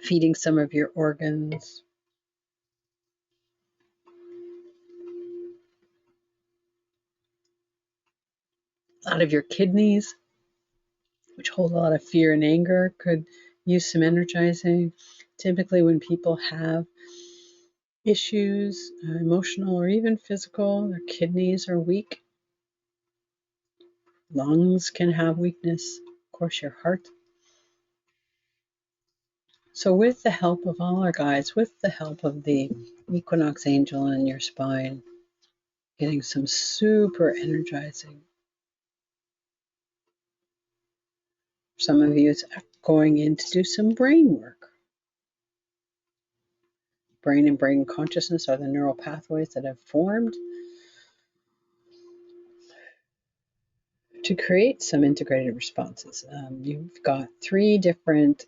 feeding some of your organs. A lot of your kidneys, which hold a lot of fear and anger, could use some energizing. Typically, when people have issues, emotional or even physical, their kidneys are weak. Lungs can have weakness, of course, your heart. So with the help of all our guides, with the help of the Equinox angel in your spine, getting some super energizing. Some of you, it's going in to do some brain work. Brain and brain consciousness are the neural pathways that have formed to create some integrated responses. You've got three different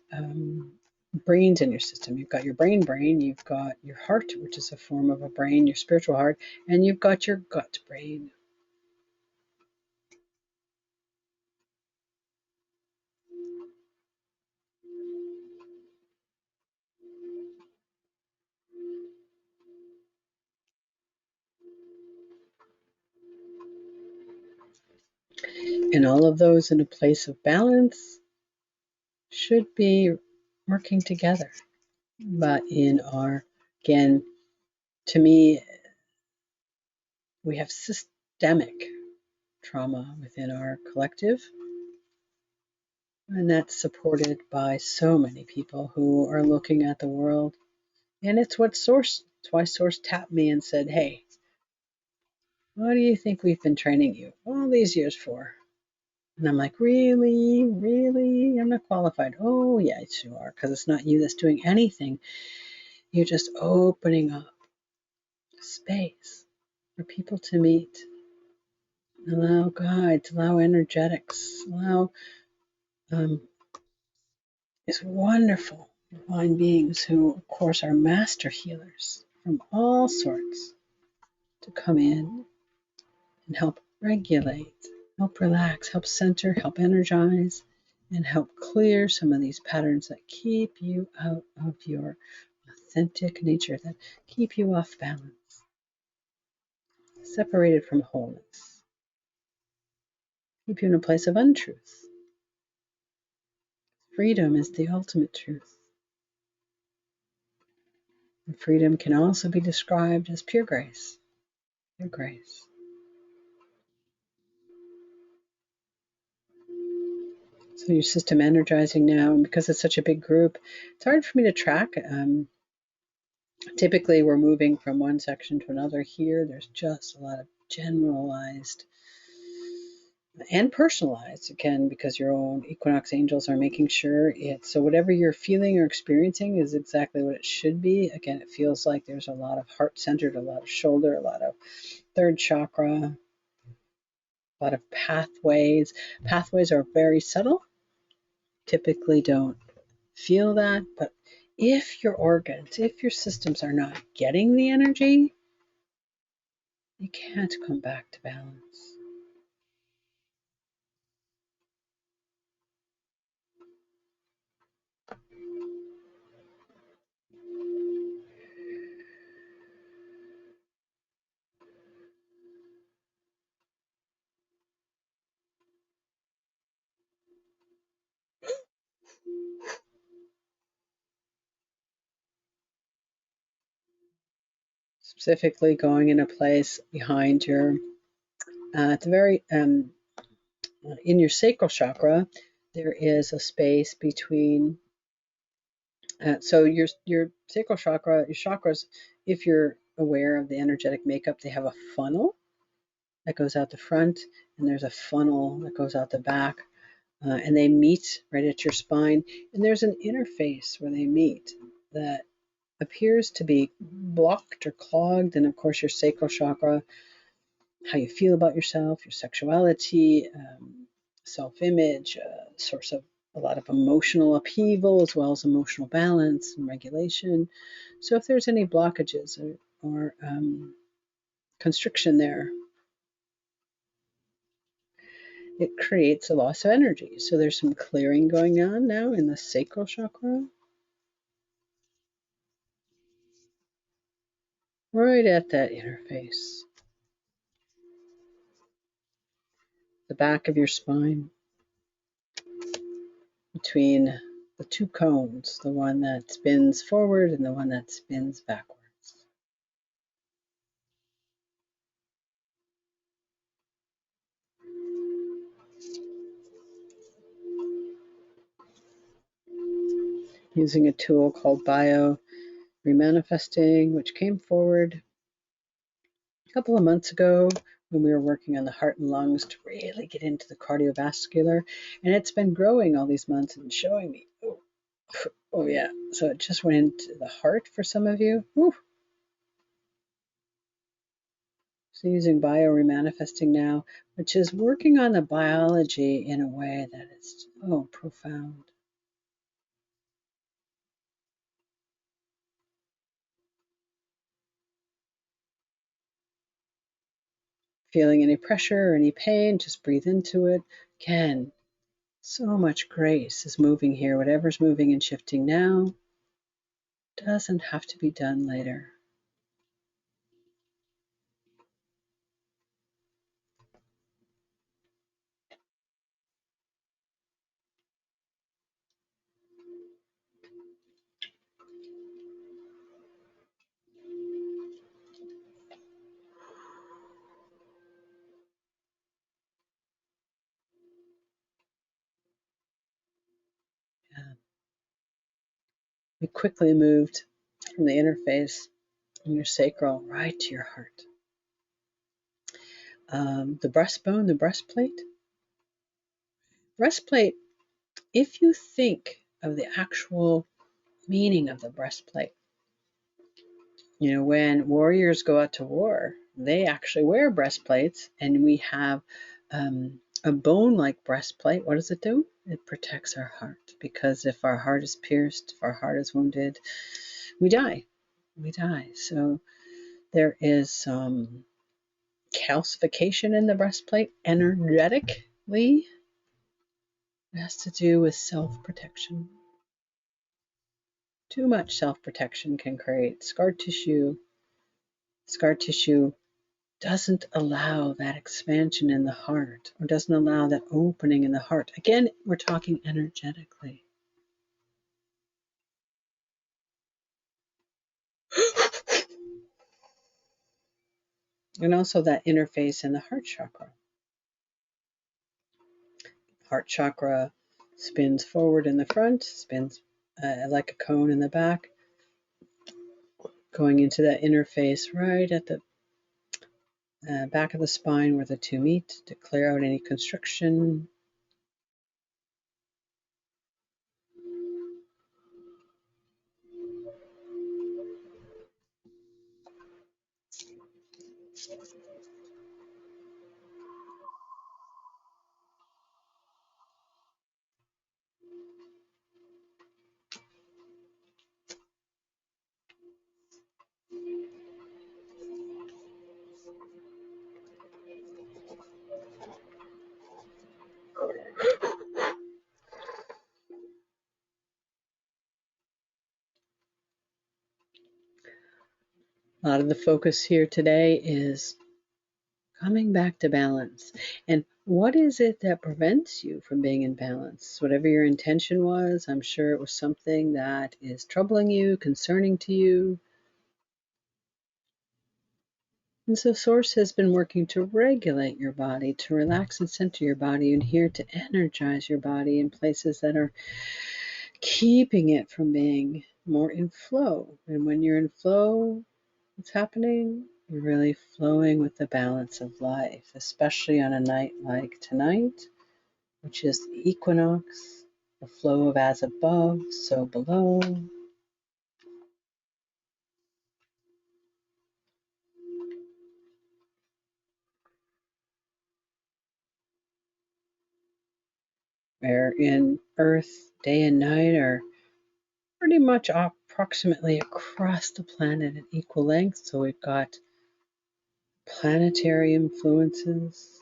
brains in your system. You've got your brain, you've got your heart, which is a form of a brain, your spiritual heart, and you've got your gut brain. And all of those in a place of balance should be working together. But in our, again, to me, we have systemic trauma within our collective, and that's supported by so many people who are looking at the world. And it's why Source tapped me and said, hey, what do you think we've been training you all these years for? And I'm like, really? Really? I'm not qualified. Oh, yes, you are, because it's not you that's doing anything. You're just opening up space for people to meet, allow guides, allow energetics, allow these wonderful divine beings who, of course, are master healers from all sorts to come in and help regulate, help relax, help center, help energize, and help clear some of these patterns that keep you out of your authentic nature, that keep you off balance, separated from wholeness, keep you in a place of untruth. Freedom is the ultimate truth. And freedom can also be described as pure grace. Pure grace. So your system energizing now, and because it's such a big group, it's hard for me to track. Typically, we're moving from one section to another here. There's just a lot of generalized and personalized, again, because your own Equinox angels are making sure it's, so whatever you're feeling or experiencing is exactly what it should be. Again, it feels like there's a lot of heart-centered, a lot of shoulder, a lot of third chakra, a lot of pathways. Pathways are very subtle, typically don't feel that, but if your organs, if your systems are not getting the energy, you can't come back to balance. Specifically going in a place behind your, at the very, in your sacral chakra, there is a space between, so your sacral chakra, your chakras, if you're aware of the energetic makeup, they have a funnel that goes out the front, and there's a funnel that goes out the back, and they meet right at your spine. And there's an interface where they meet that appears to be blocked or clogged. And of course, your sacral chakra, how you feel about yourself, your sexuality, self-image, source of a lot of emotional upheaval as well as emotional balance and regulation. So if there's any blockages or constriction there. It creates a loss of energy. So there's some clearing going on now in the Sacral Chakra. Right at that interface. The back of your spine. Between the two cones, the one that spins forward and the one that spins backwards. Using a tool called bio remanifesting, which came forward a couple of months ago when we were working on the heart and lungs to really get into the cardiovascular. And it's been growing all these months and showing me, oh yeah. So it just went into the heart for some of you. Whew. So using bio remanifesting now, which is working on the biology in a way that is so profound. Feeling any pressure or any pain, just breathe into it. Again, so much grace is moving here. Whatever's moving and shifting now doesn't have to be done later. Yeah. We quickly moved from the interface in your sacral right to your heart. The breastbone, the breastplate. Breastplate, if you think of the actual meaning of the breastplate, when warriors go out to war, they actually wear breastplates, and we have a bone-like breastplate. What does it do? It protects our heart, because if our heart is pierced, if our heart is wounded, we die. We die. So there is some calcification in the breastplate energetically. It has to do with self-protection. Too much self-protection can create scar tissue. Scar tissue doesn't allow that expansion in the heart, or doesn't allow that opening in the heart. Again, we're talking energetically. And also that interface in the heart chakra. Heart chakra spins forward in the front, spins like a cone in the back, going into that interface right at the back of the spine where the two meet to clear out any constriction. A lot of the focus here today is coming back to balance. And what is it that prevents you from being in balance? Whatever your intention was, I'm sure it was something that is troubling you, concerning to you. And so Source has been working to regulate your body, to relax and center your body, and here to energize your body in places that are keeping it from being more in flow. And when you're in flow, what's happening? You're really flowing with the balance of life, especially on a night like tonight, which is the equinox, the flow of as above, so below. Where in Earth, day and night are pretty much approximately across the planet at equal length. So we've got planetary influences.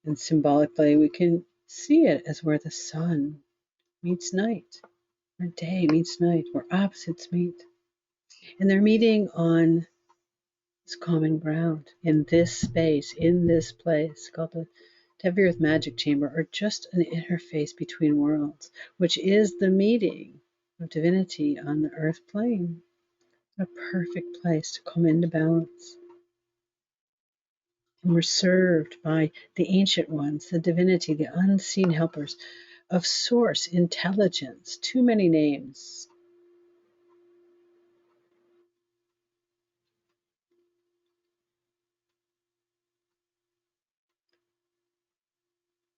And symbolically, we can see it as where the sun meets night, or day meets night, where opposites meet. And they're meeting on this common ground, in this space, in this place, called the Heavy Earth Magic Chamber, or just an interface between worlds, which is the meeting of divinity on the earth plane. A perfect place to come into balance. And we're served by the ancient ones, the divinity, the unseen helpers of source, intelligence, too many names.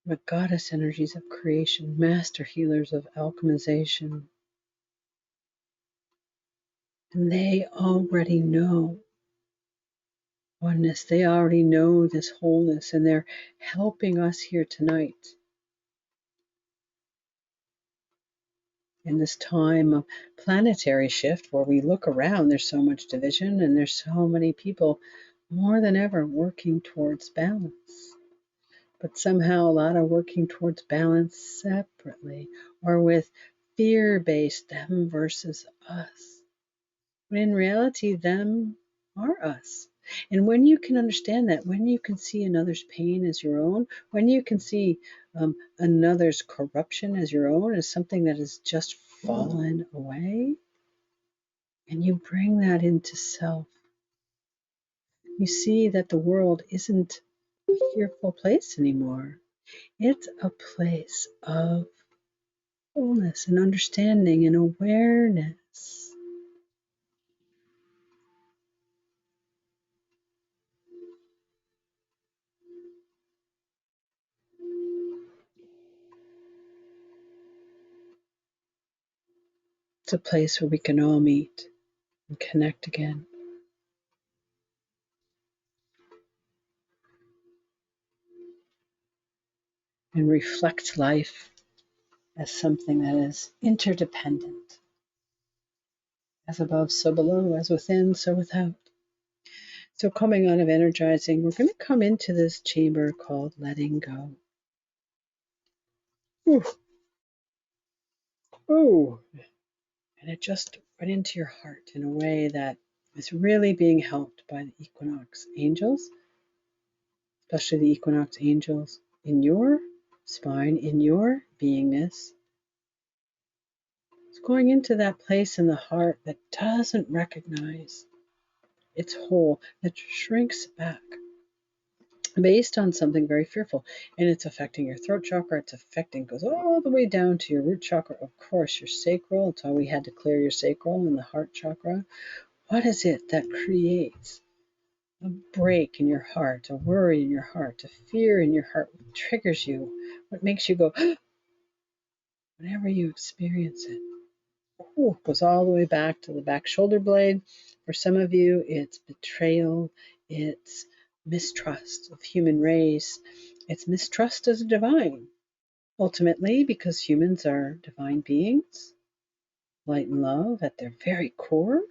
But goddess energies of creation, master healers of alchemization. And they already know oneness. They already know this wholeness, and they're helping us here tonight in this time of planetary shift where we look around. There's so much division, and there's so many people more than ever working towards balance. But somehow a lot of working towards balance separately, or with fear-based them versus us. But in reality, them are us. And when you can understand that, when you can see another's pain as your own, when you can see another's corruption as your own, as something that has just fallen away, and you bring that into self, you see that the world isn't a fearful place anymore. It's a place of wholeness and understanding and awareness. It's a place where we can all meet and connect again. And reflect life as something that is interdependent. As above, so below, as within, so without. So coming out of energizing, we're going to come into this chamber called letting go. Ooh. Ooh. And it just went into your heart in a way that is really being helped by the Equinox angels, especially the Equinox angels in your spine, in your beingness. It's going into that place in the heart that doesn't recognize its whole, that shrinks back based on something very fearful. And it's affecting your throat chakra. It's affecting, goes all the way down to your root chakra. Of course, your sacral. It's why we had to clear your sacral and the heart chakra. What is it that creates a break in your heart, a worry in your heart, a fear in your heart? What triggers you? What makes you go, whenever you experience it? Ooh, goes all the way back to the back shoulder blade. For some of you, it's betrayal, it's mistrust of human race, it's mistrust as a divine. Ultimately, because humans are divine beings, light and love at their very core.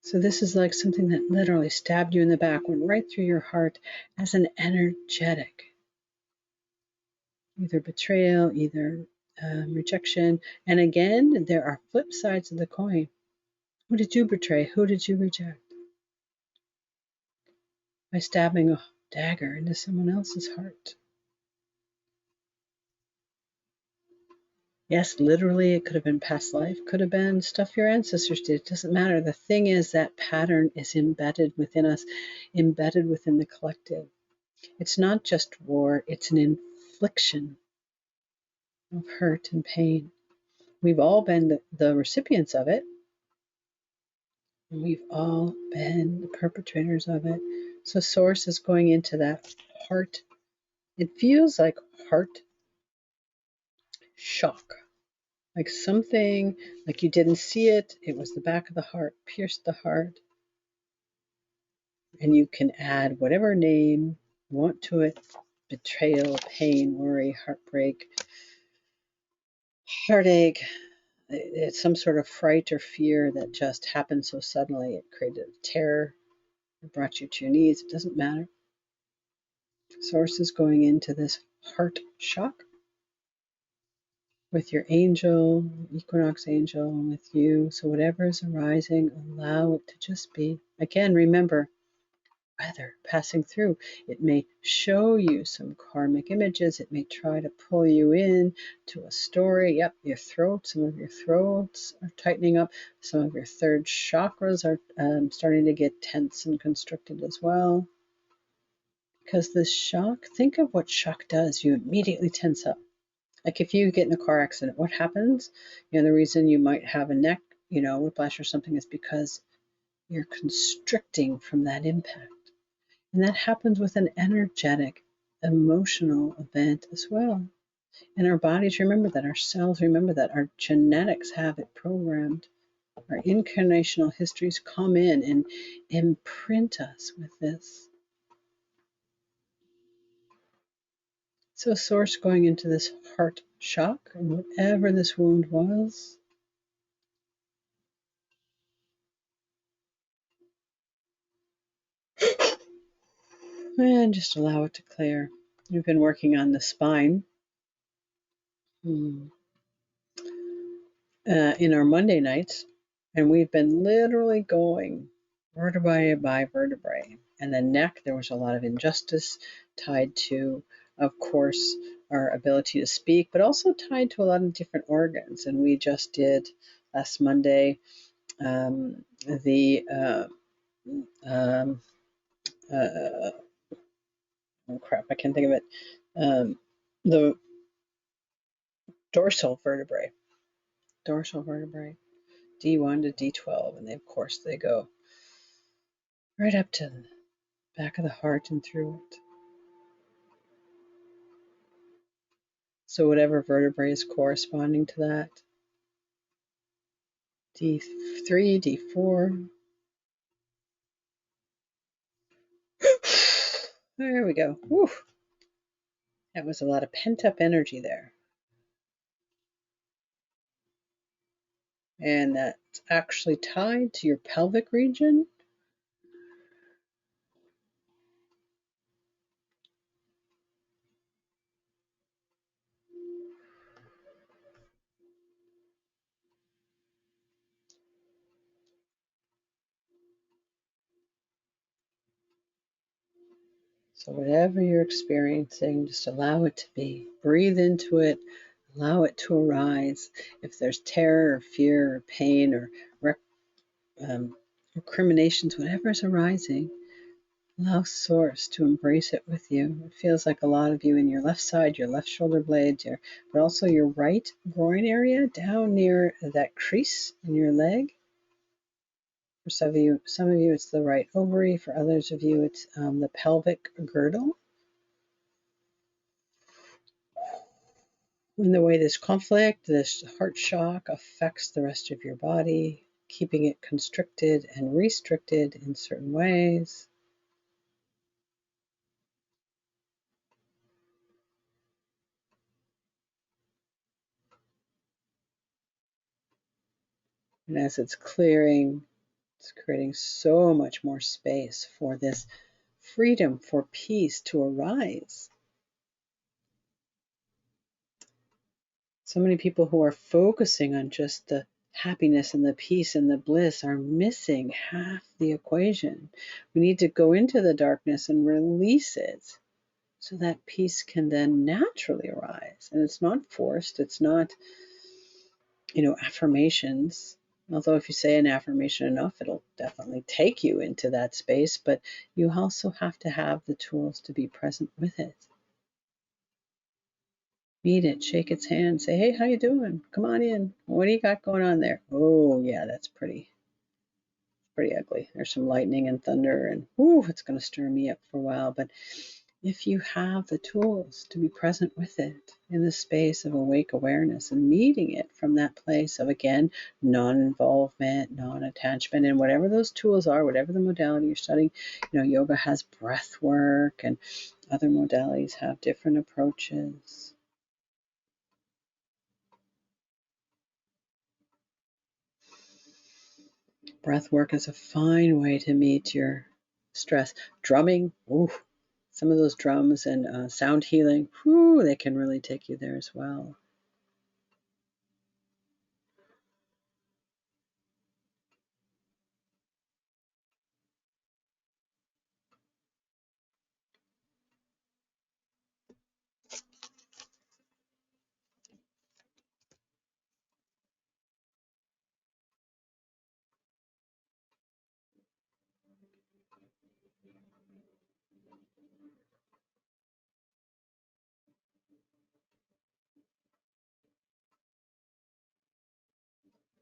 So this is like something that literally stabbed you in the back, went right through your heart as an energetic, either betrayal, either rejection. And again, there are flip sides of the coin. Who did you betray? Who did you reject? By stabbing a dagger into someone else's heart. Yes, literally, it could have been past life, could have been stuff your ancestors did. It doesn't matter. The thing is that pattern is embedded within us, embedded within the collective. It's not just war, it's an infliction of hurt and pain. We've all been the recipients of it, and we've all been the perpetrators of it. So Source is going into that heart. It feels like heart shock, like something, like you didn't see it. It was the back of the heart, pierced the heart. And you can add whatever name you want to it. betrayal, pain, worry, heartbreak, heartache. It's some sort of fright or fear that just happened so suddenly. It created a terror. It brought you to your knees. It doesn't matter. Source is going into this heart shock with your angel, Equinox angel, and with you. So whatever is arising, allow it to just be. Again, remember, weather passing through. It may show you some karmic images. It may try to pull you in to a story. Yep, your throat, some of your throats are tightening up. Some of your third chakras are starting to get tense and constricted as well. Because this shock, think of what shock does. You immediately tense up. Like if you get in a car accident, what happens? The reason you might have a neck, whiplash or something is because you're constricting from that impact. And that happens with an energetic, emotional event as well. And our bodies remember that, our cells remember that, our genetics have it programmed. Our incarnational histories come in and imprint us with this. So source going into this heart shock, and whatever this wound was, and just allow it to clear. We've been working on the spine in our Monday nights, and we've been literally going vertebrae by vertebrae. And the neck, there was a lot of injustice tied to, of course, our ability to speak, but also tied to a lot of different organs. And we just did last Monday the oh crap, I can't think of it. The dorsal vertebrae, D1 to D12, and of course they go right up to the back of the heart and through it. So whatever vertebrae is corresponding to that, D3, D4. There we go. Whew. That was a lot of pent-up energy there. And that's actually tied to your pelvic region. So whatever you're experiencing, just allow it to be. Breathe into it. Allow it to arise. If there's terror or fear or pain or recriminations, whatever is arising, allow Source to embrace it with you. It feels like a lot of you in your left side, your left shoulder blade, but also your right groin area, down near that crease in your leg. For some of you, it's the right ovary. For others of you, it's the pelvic girdle. And the way this conflict, this heart shock affects the rest of your body, keeping it constricted and restricted in certain ways. And as it's clearing, it's creating so much more space for this freedom, for peace to arise. So many people who are focusing on just the happiness and the peace and the bliss are missing half the equation. We need to go into the darkness and release it so that peace can then naturally arise. And it's not forced, it's not, affirmations. Although if you say an affirmation enough, it'll definitely take you into that space, but you also have to have the tools to be present with it. Meet it, shake its hand, say, hey, how you doing? Come on in. What do you got going on there? Oh, yeah, that's pretty ugly. There's some lightning and thunder, and whoo, it's going to stir me up for a while. But if you have the tools to be present with it, in the space of awake awareness and meeting it from that place of, again, non-involvement, non-attachment, and whatever those tools are, whatever the modality you're studying. Yoga has breath work, and other modalities have different approaches. Breath work is a fine way to meet your stress. Drumming, ooh, some of those drums and sound healing, whoo, they can really take you there as well.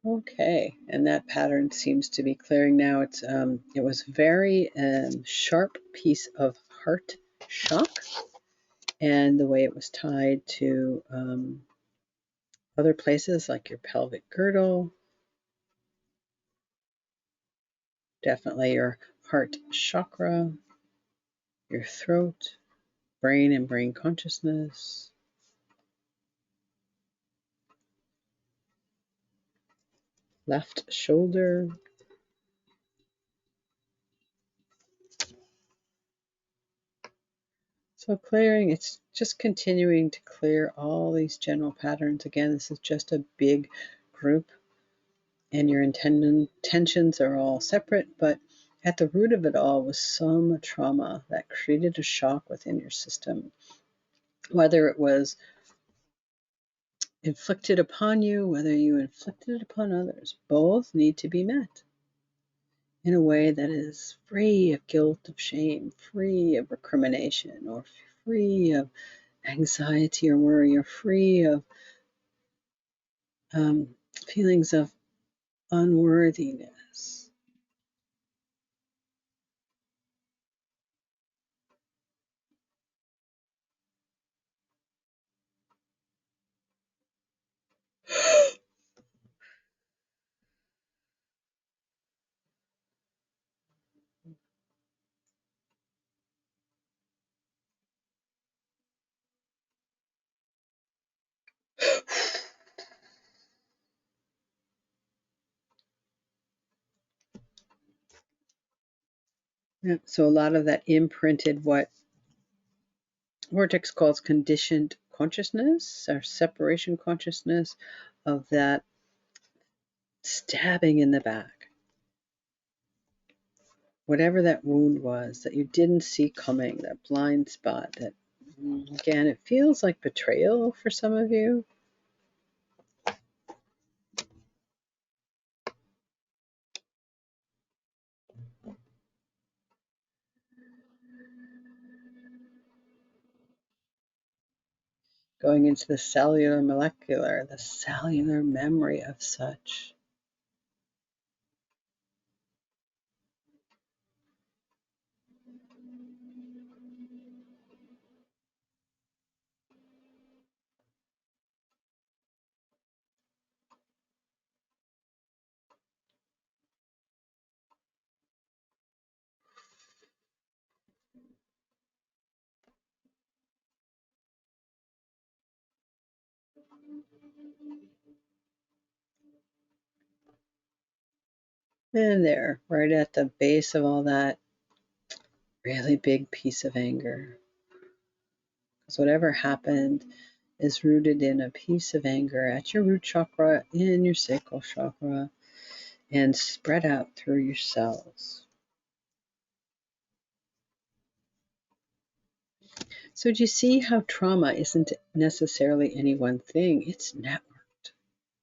Okay, and that pattern seems to be clearing now. It was very sharp piece of heart shock, and the way it was tied to other places like your pelvic girdle, definitely your heart chakra, your throat, brain and brain consciousness, left shoulder. So clearing, it's just continuing to clear all these general patterns. Again, this is just a big group, and your intentions are all separate, but at the root of it all was some trauma that created a shock within your system. Whether it was inflicted upon you, whether you inflicted it upon others, both need to be met in a way that is free of guilt, of shame, free of recrimination, or free of anxiety or worry, or free of feelings of unworthiness. Yeah, so a lot of that imprinted, what Vortex calls conditioned consciousness or separation consciousness, of that stabbing in the back. Whatever that wound was that you didn't see coming, that blind spot, that, again, it feels like betrayal for some of you. Going into the cellular molecular, the cellular memory of such. And there, right at the base of all that, really big piece of anger. Because whatever happened is rooted in a piece of anger at your root chakra, in your sacral chakra, and spread out through your cells. So do you see how trauma isn't necessarily any one thing? It's networked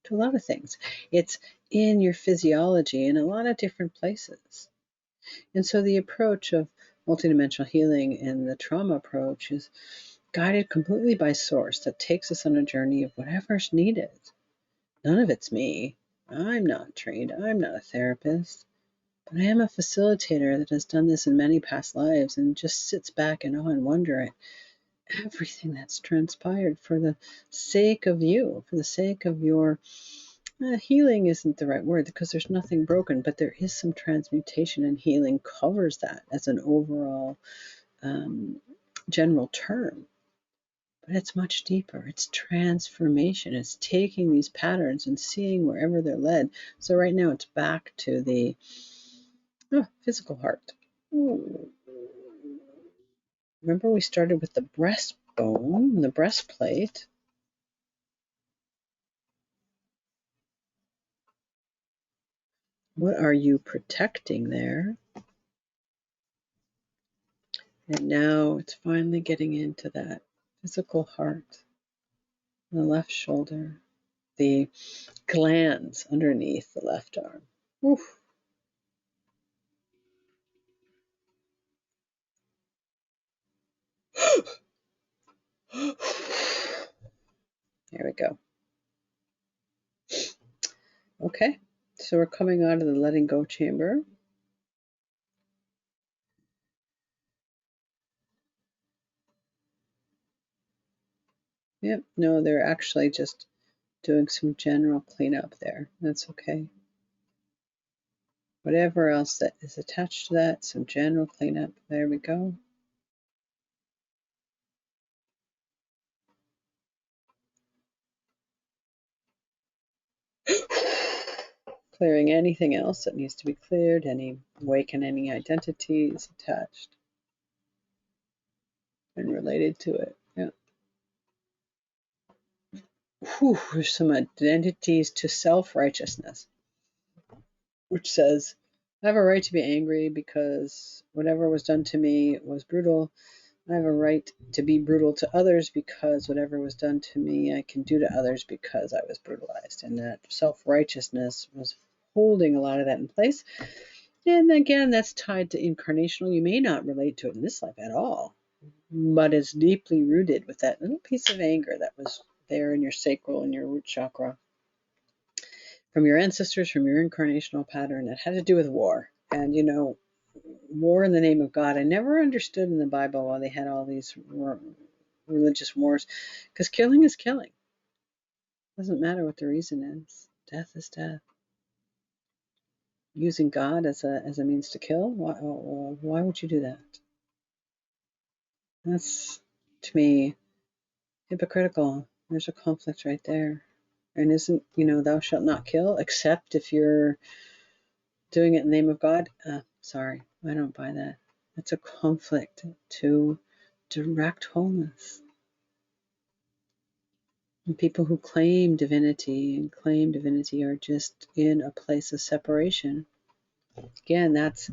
to a lot of things. It's in your physiology in a lot of different places. And so the approach of multidimensional healing and the trauma approach is guided completely by source that takes us on a journey of whatever's needed. None of it's me. I'm not trained. I'm not a therapist. But I am a facilitator that has done this in many past lives and just sits back in awe and wonder everything that's transpired for the sake of you, for the sake of your healing isn't the right word because there's nothing broken, but there is some transmutation, and healing covers that as an overall general term. But it's much deeper. It's transformation. It's taking these patterns and seeing wherever they're led. So right now it's back to the physical heart. Remember we started with the breastbone, the breastplate. What are you protecting there? And now it's finally getting into that physical heart, the left shoulder, the glands underneath the left arm. Oof. There we go. Okay, so we're coming out of the letting go chamber. Yep, no, they're actually just doing some general cleanup there. That's okay. Whatever else that is attached to that, some general cleanup. There we go. Clearing anything else that needs to be cleared, awaken any identities attached and related to it. Yeah. Whew, there's some identities to self-righteousness, which says, I have a right to be angry because whatever was done to me was brutal. I have a right to be brutal to others because whatever was done to me, I can do to others because I was brutalized. And that self-righteousness was holding a lot of that in place. And again, that's tied to incarnational. You may not relate to it in this life at all, but it's deeply rooted with that little piece of anger that was there in your sacral and your root chakra from your ancestors, from your incarnational pattern that had to do with war. And, war in the name of God. I never understood in the Bible why they had all these religious wars, because killing is killing. It doesn't matter what the reason is. Death is death. Using God as a means to kill, why would you do that? That's, to me, hypocritical. There's a conflict right there. And isn't, thou shalt not kill, except if you're doing it in the name of God? Sorry, I don't buy that. It's a conflict to direct wholeness. And people who claim divinity are just in a place of separation. Again, that's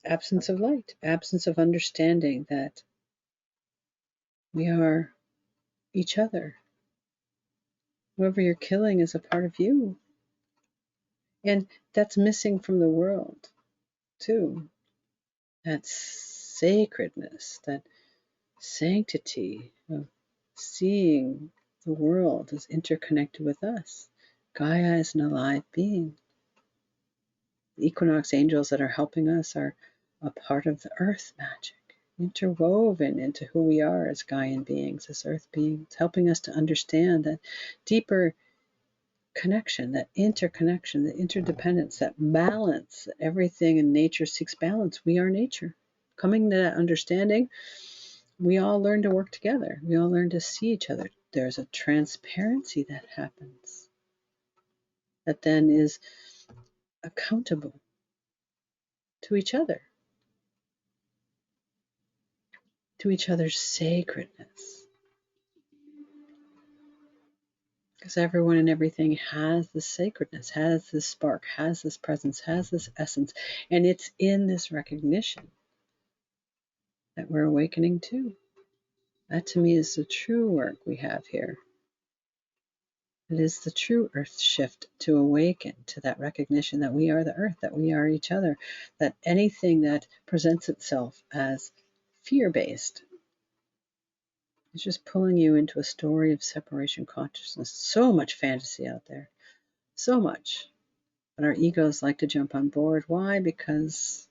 absence of light, absence of understanding that we are each other. Whoever you're killing is a part of you. And that's missing from the world, too. That sacredness, that sanctity of seeing the world as interconnected with us. Gaia is an alive being. The equinox angels that are helping us are a part of the earth magic, interwoven into who we are as Gaian beings, as earth beings, helping us to understand that deeper connection, that interconnection, the interdependence, that balance, that everything in nature seeks balance. We are nature. Coming to that understanding, we all learn to work together. We all learn to see each other. There's a transparency that happens that then is accountable to each other, to each other's sacredness. Because everyone and everything has this sacredness, has this spark, has this presence, has this essence. And it's in this recognition that we're awakening to. That to me is the true work we have here. It is the true earth shift to awaken to that recognition that we are the earth, that we are each other, that anything that presents itself as fear-based is just pulling you into a story of separation consciousness. So much fantasy out there, so much. But our egos like to jump on board. Why? Because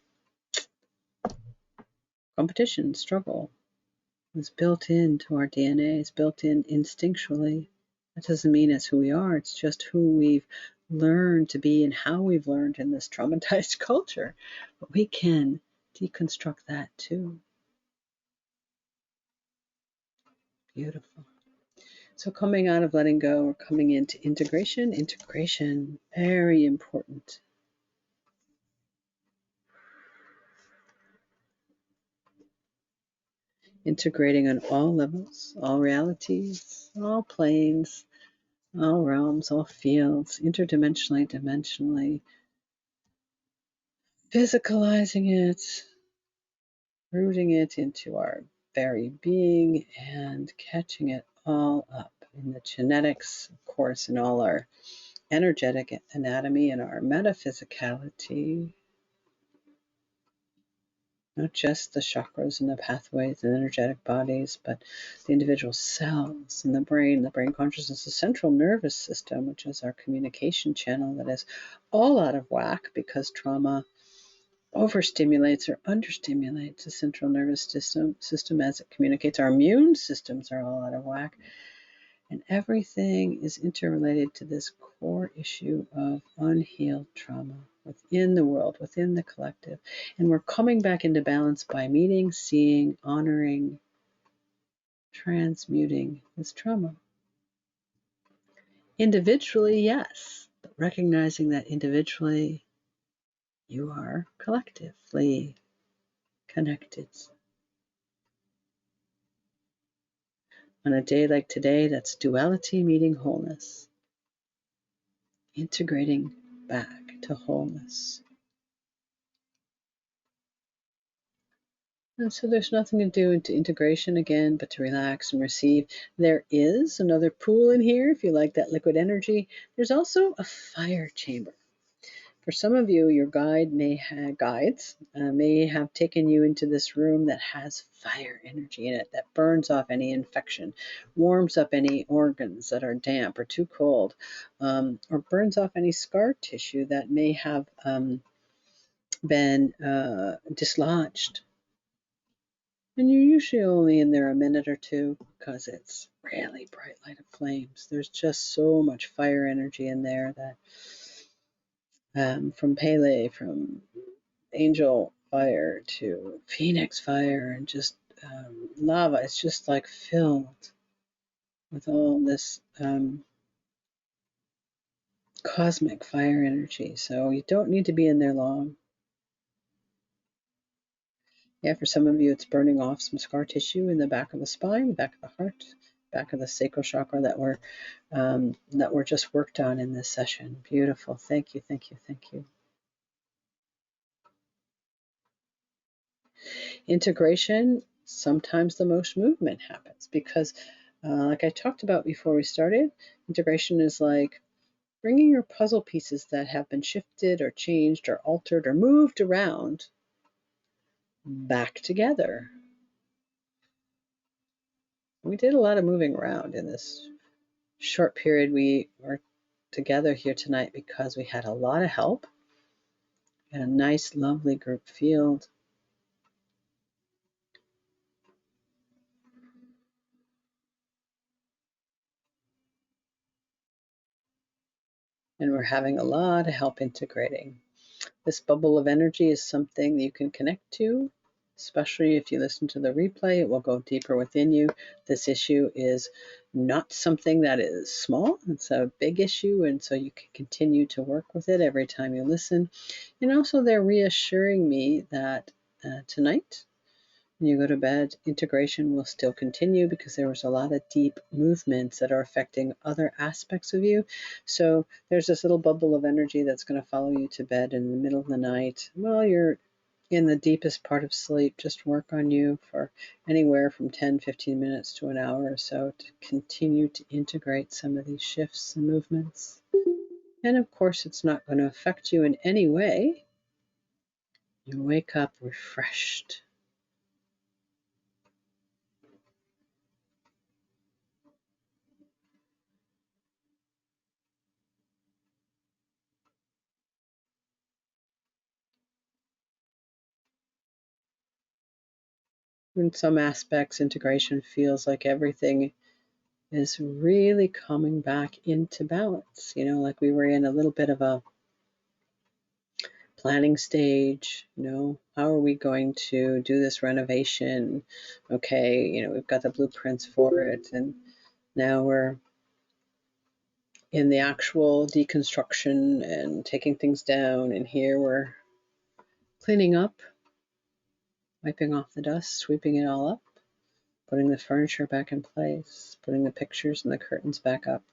competition, struggle. It's built into our DNA. It's built in instinctually. That doesn't mean it's who we are. It's just who we've learned to be and how we've learned in this traumatized culture. But we can deconstruct that too. Beautiful. So coming out of letting go, we're coming into integration. Integration, very important. Integrating on all levels, all realities, all planes, all realms, all fields, interdimensionally, dimensionally, physicalizing it, rooting it into our very being, and catching it all up in the genetics, of course, in all our energetic anatomy and our metaphysicality, not just the chakras and the pathways and energetic bodies, but the individual cells in the brain consciousness, the central nervous system, which is our communication channel that is all out of whack because trauma overstimulates or understimulates the central nervous system as it communicates. Our immune systems are all out of whack. And everything is interrelated to this core issue of unhealed trauma within the world, within the collective. And we're coming back into balance by meeting, seeing, honoring, transmuting this trauma. Individually, yes, but recognizing that individually you are collectively connected. On a day like today, that's duality meeting wholeness, integrating back to wholeness. And so there's nothing to do into integration again, but to relax and receive. There is another pool in here if you like that liquid energy. There's also a fire chamber. For some of you, your guides may have taken you into this room that has fire energy in it, that burns off any infection, warms up any organs that are damp or too cold, or burns off any scar tissue that may have been dislodged. And you're usually only in there a minute or two because it's really bright light of flames. There's just so much fire energy in there that from Pele, from angel fire to phoenix fire, and just lava. It's just like filled with all this cosmic fire energy. So you don't need to be in there long. Yeah, for some of you, it's burning off some scar tissue in the back of the spine, the back of the heart, back of the sacral chakra that were just worked on in this session. Beautiful. Thank you, thank you, thank you. Integration, sometimes the most movement happens because, like I talked about before we started, integration is like bringing your puzzle pieces that have been shifted or changed or altered or moved around back together. We did a lot of moving around in this short period we were together here tonight because we had a lot of help and a nice, lovely group field. And we're having a lot of help integrating. This bubble of energy is something that you can connect to, especially if you listen to the replay. It will go deeper within you. This issue is not something that is small. It's a big issue, and so you can continue to work with it every time you listen. And also they're reassuring me that tonight, when you go to bed, integration will still continue because there was a lot of deep movements that are affecting other aspects of you. So there's this little bubble of energy that's going to follow you to bed in the middle of the night while you're in the deepest part of sleep. Just work on you for anywhere from 10-15 minutes to an hour or so to continue to integrate some of these shifts and movements. And of course, it's not going to affect you in any way. You wake up refreshed. In some aspects, integration feels like everything is really coming back into balance. Like we were in a little bit of a planning stage. How are we going to do this renovation? Okay, we've got the blueprints for it, and now we're in the actual deconstruction and taking things down, and here we're cleaning up, wiping off the dust, sweeping it all up, putting the furniture back in place, putting the pictures and the curtains back up.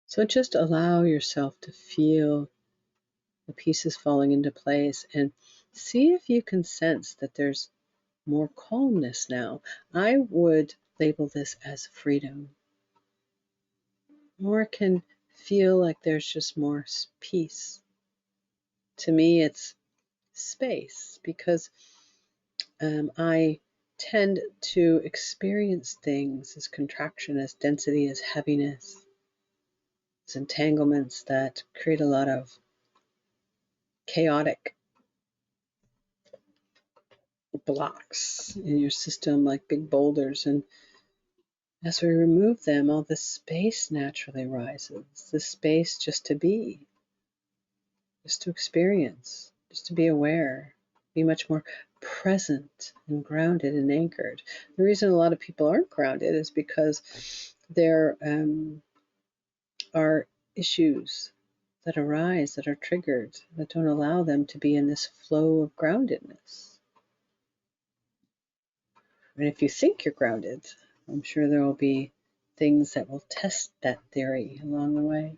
So just allow yourself to feel the pieces falling into place and see if you can sense that there's more calmness now. I would label this as freedom, or it can feel like there's just more peace. To me, it's space because I tend to experience things as contraction, as density, as heaviness, as entanglements that create a lot of chaotic blocks in your system, like big boulders. And as we remove them, all the space naturally rises, the space just to be, just to experience, just to be aware, be much more present and grounded and anchored. The reason a lot of people aren't grounded is because there are issues that arise, that are triggered, that don't allow them to be in this flow of groundedness. And if you think you're grounded, I'm sure there will be things that will test that theory along the way.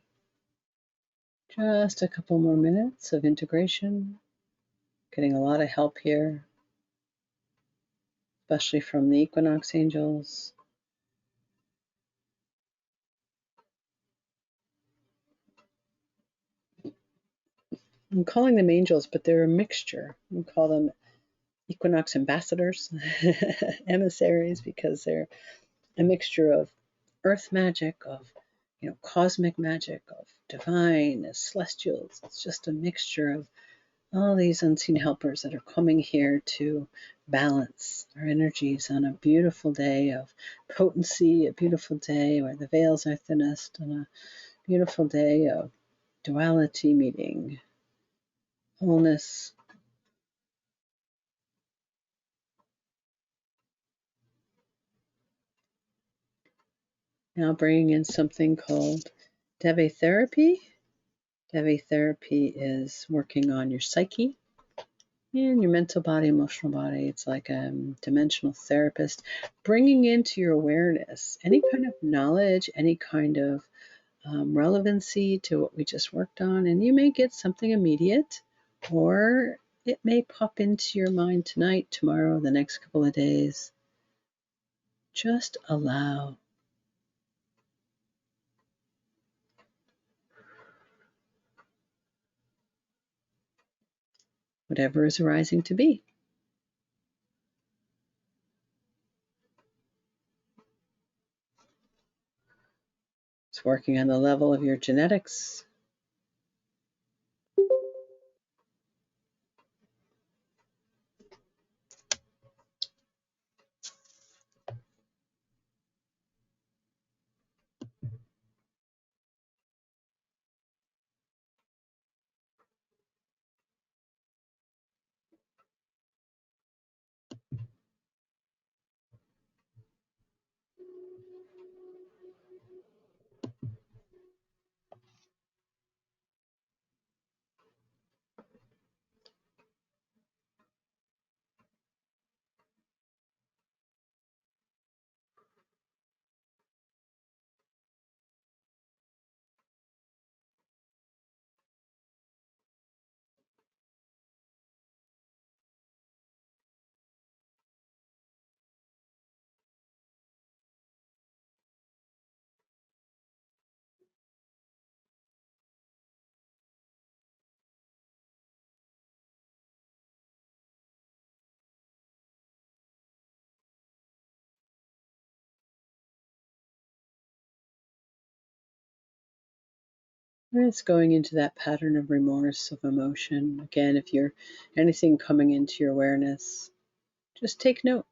Just a couple more minutes of integration. Getting a lot of help here, especially from the Equinox angels. I'm calling them angels, but they're a mixture. We call them Equinox ambassadors, emissaries, because they're a mixture of earth magic, of cosmic magic, of divine, celestials. It's just a mixture of all these unseen helpers that are coming here to balance our energies on a beautiful day of potency, a beautiful day where the veils are thinnest, and a beautiful day of duality meeting wholeness. Now bringing in something called Deve therapy. Deve therapy is working on your psyche and your mental body, emotional body. It's like a dimensional therapist bringing into your awareness any kind of knowledge, any kind of relevancy to what we just worked on. And you may get something immediate, or it may pop into your mind tonight, tomorrow, the next couple of days. Just allow. Whatever is arising to be. It's working on the level of your genetics. It's going into that pattern of remorse, of emotion. Again, if you're anything coming into your awareness, just take note.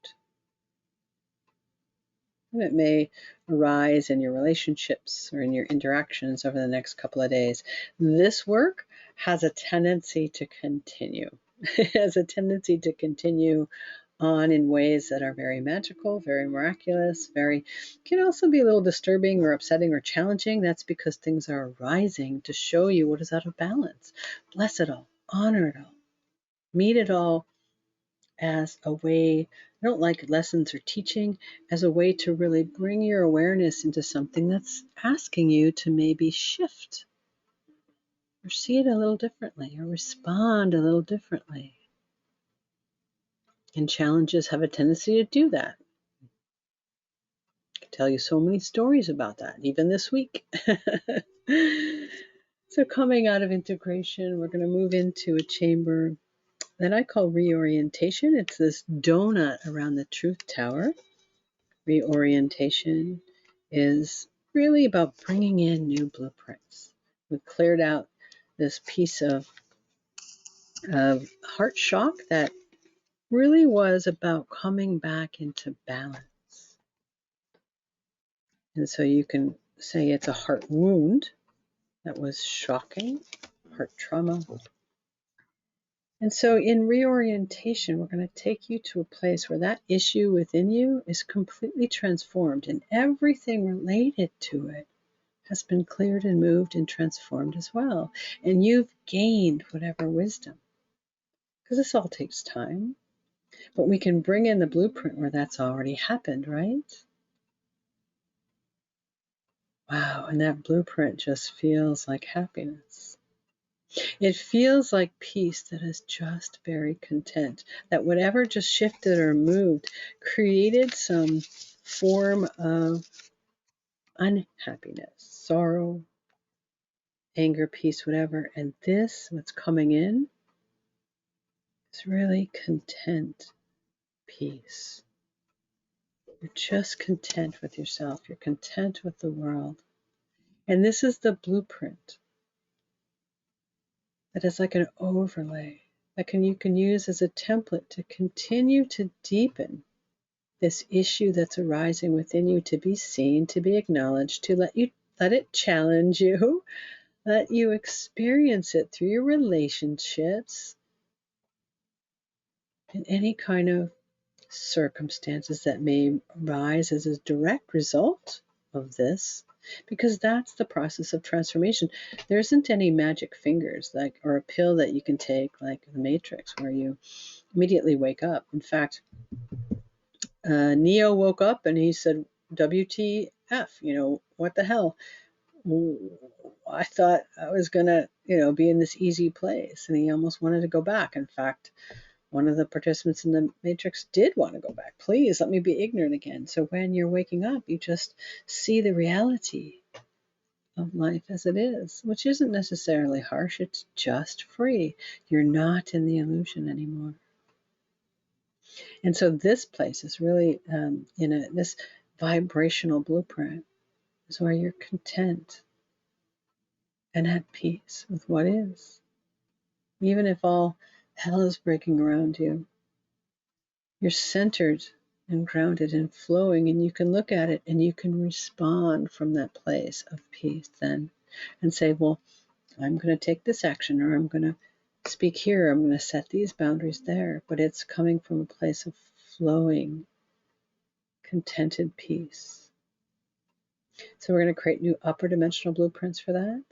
And it may arise in your relationships or in your interactions over the next couple of days. This work has a tendency to continue. It has a tendency to continue on in ways that are very magical, very miraculous, can also be a little disturbing or upsetting or challenging. That's because things are arising to show you what is out of balance. Bless it all, honor it all, meet it all as a way, I don't like lessons or teaching, as a way to really bring your awareness into something that's asking you to maybe shift or see it a little differently or respond a little differently. And challenges have a tendency to do that. I can tell you so many stories about that, even this week. So coming out of integration, we're going to move into a chamber that I call reorientation. It's this donut around the truth tower. Reorientation is really about bringing in new blueprints. We've cleared out this piece of heart shock that really was about coming back into balance. And so you can say it's a heart wound that was shocking, heart trauma. And so in reorientation, we're going to take you to a place where that issue within you is completely transformed and everything related to it has been cleared and moved and transformed as well. And you've gained whatever wisdom. Because this all takes time. But we can bring in the blueprint where that's already happened, right? Wow, and that blueprint just feels like happiness. It feels like peace that is just very content. That whatever just shifted or moved created some form of unhappiness, sorrow, anger, peace, whatever. And this, what's coming in, is really content, peace. You're just content with yourself. You're content with the world. And this is the blueprint that is like an overlay that you can use as a template to continue to deepen this issue that's arising within you, to be seen, to be acknowledged, to let it challenge you, let you experience it through your relationships and any kind of circumstances that may arise as a direct result of this, because that's the process of transformation. There isn't any magic fingers or a pill that you can take like the Matrix where you immediately wake up. In fact, Neo woke up and he said, WTF, what the hell? I thought I was gonna, be in this easy place, and he almost wanted to go back. In fact, one of the participants in the Matrix did want to go back. Please let me be ignorant again. So when you're waking up, you just see the reality of life as it is, which isn't necessarily harsh. It's just free. You're not in the illusion anymore. And so this place is really this vibrational blueprint is where you're content and at peace with what is. Even if all hell is breaking around you, you're centered and grounded and flowing, and you can look at it and you can respond from that place of peace then and say, well, I'm going to take this action, or I'm going to speak here, I'm going to set these boundaries there, but it's coming from a place of flowing, contented peace. So we're going to create new upper dimensional blueprints for that.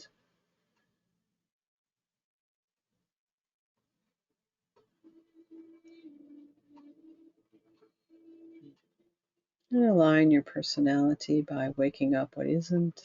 And align your personality by waking up what isn't.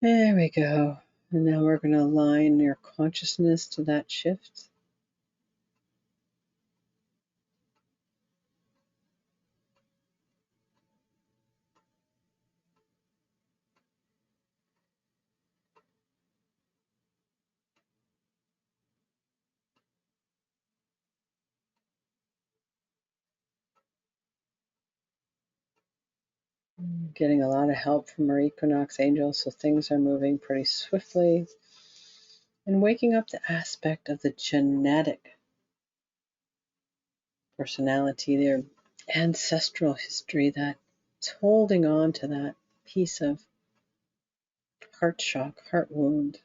There we go. And now we're going to align your consciousness to that shift. Getting a lot of help from our Equinox angels, so things are moving pretty swiftly. And waking up the aspect of the genetic personality, their ancestral history that's holding on to that piece of heart shock, heart wound.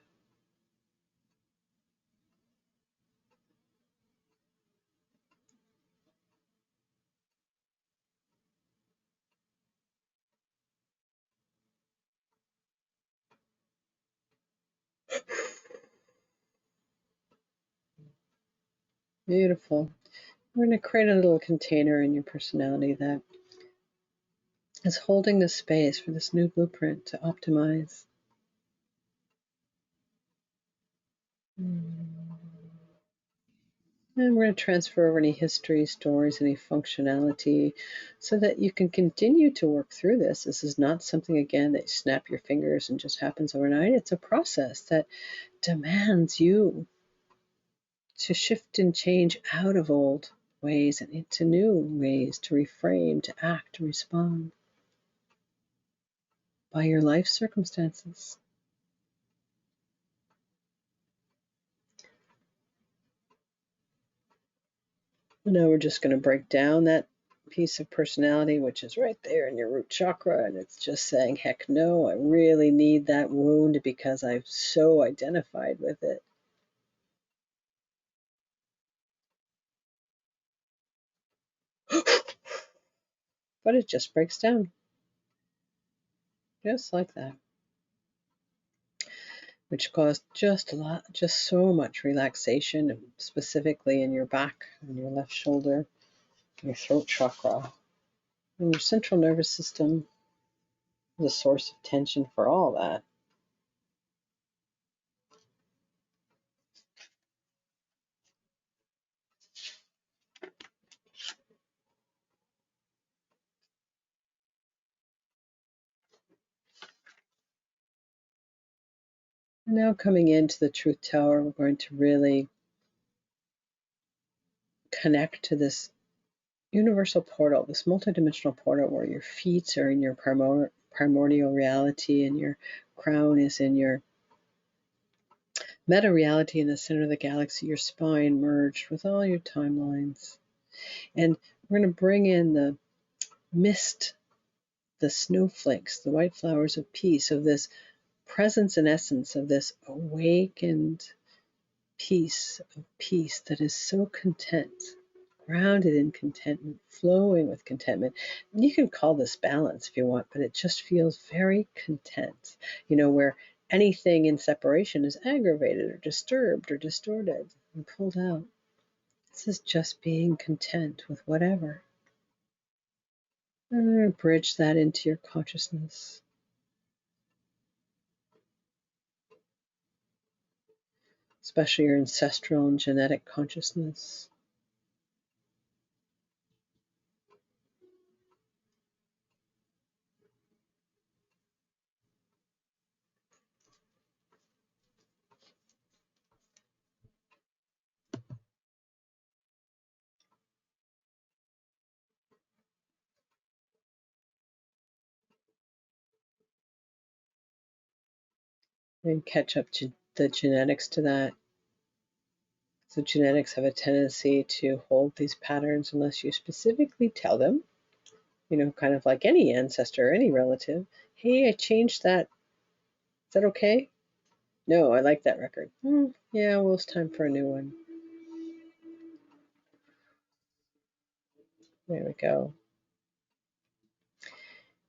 Beautiful. We're going to create a little container in your personality that is holding the space for this new blueprint to optimize. And we're going to transfer over any history, stories, any functionality so that you can continue to work through this. This is not something, again, that you snap your fingers and just happens overnight. It's a process that demands you to shift and change out of old ways and into new ways to reframe, to act, to respond by your life circumstances. Now we're just going to break down that piece of personality, which is right there in your root chakra, and it's just saying, heck no, I really need that wound because I've so identified with it. But it just breaks down, just like that, which caused just so much relaxation, specifically in your back and your left shoulder, your throat chakra, and your central nervous system, the source of tension for all that. Now coming into the truth tower, we're going to really connect to this universal portal, this multidimensional portal where your feet are in your primordial reality and your crown is in your meta reality in the center of the galaxy, your spine merged with all your timelines. And we're going to bring in the mist, the snowflakes, the white flowers of peace, of this presence and essence of this awakened peace of peace that is so content, grounded in contentment, flowing with contentment. And you can call this balance if you want, but it just feels very content, where anything in separation is aggravated or disturbed or distorted and pulled out. This is just being content with whatever. And bridge that into your consciousness. Especially your ancestral and genetic consciousness. And catch up to the genetics to that. So genetics have a tendency to hold these patterns unless you specifically tell them, kind of like any ancestor or any relative. Hey, I changed that. Is that okay? No, I like that record. Yeah, well, it's time for a new one. There we go.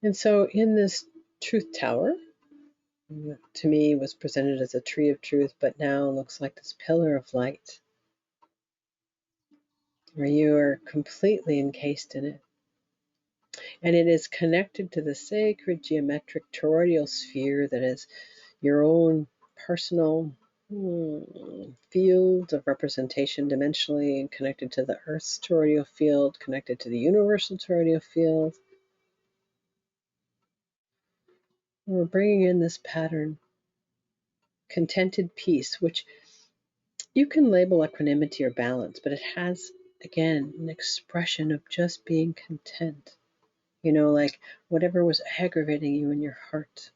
And so in this truth tower, to me was presented as a tree of truth, but now looks like this pillar of light, where you are completely encased in it. And it is connected to the sacred geometric toroidal sphere that is your own personal field of representation dimensionally, and connected to the Earth's toroidal field, connected to the universal toroidal field. We're bringing in this pattern, contented peace, which you can label equanimity or balance, but it has, again, an expression of just being content. Like whatever was aggravating you in your heart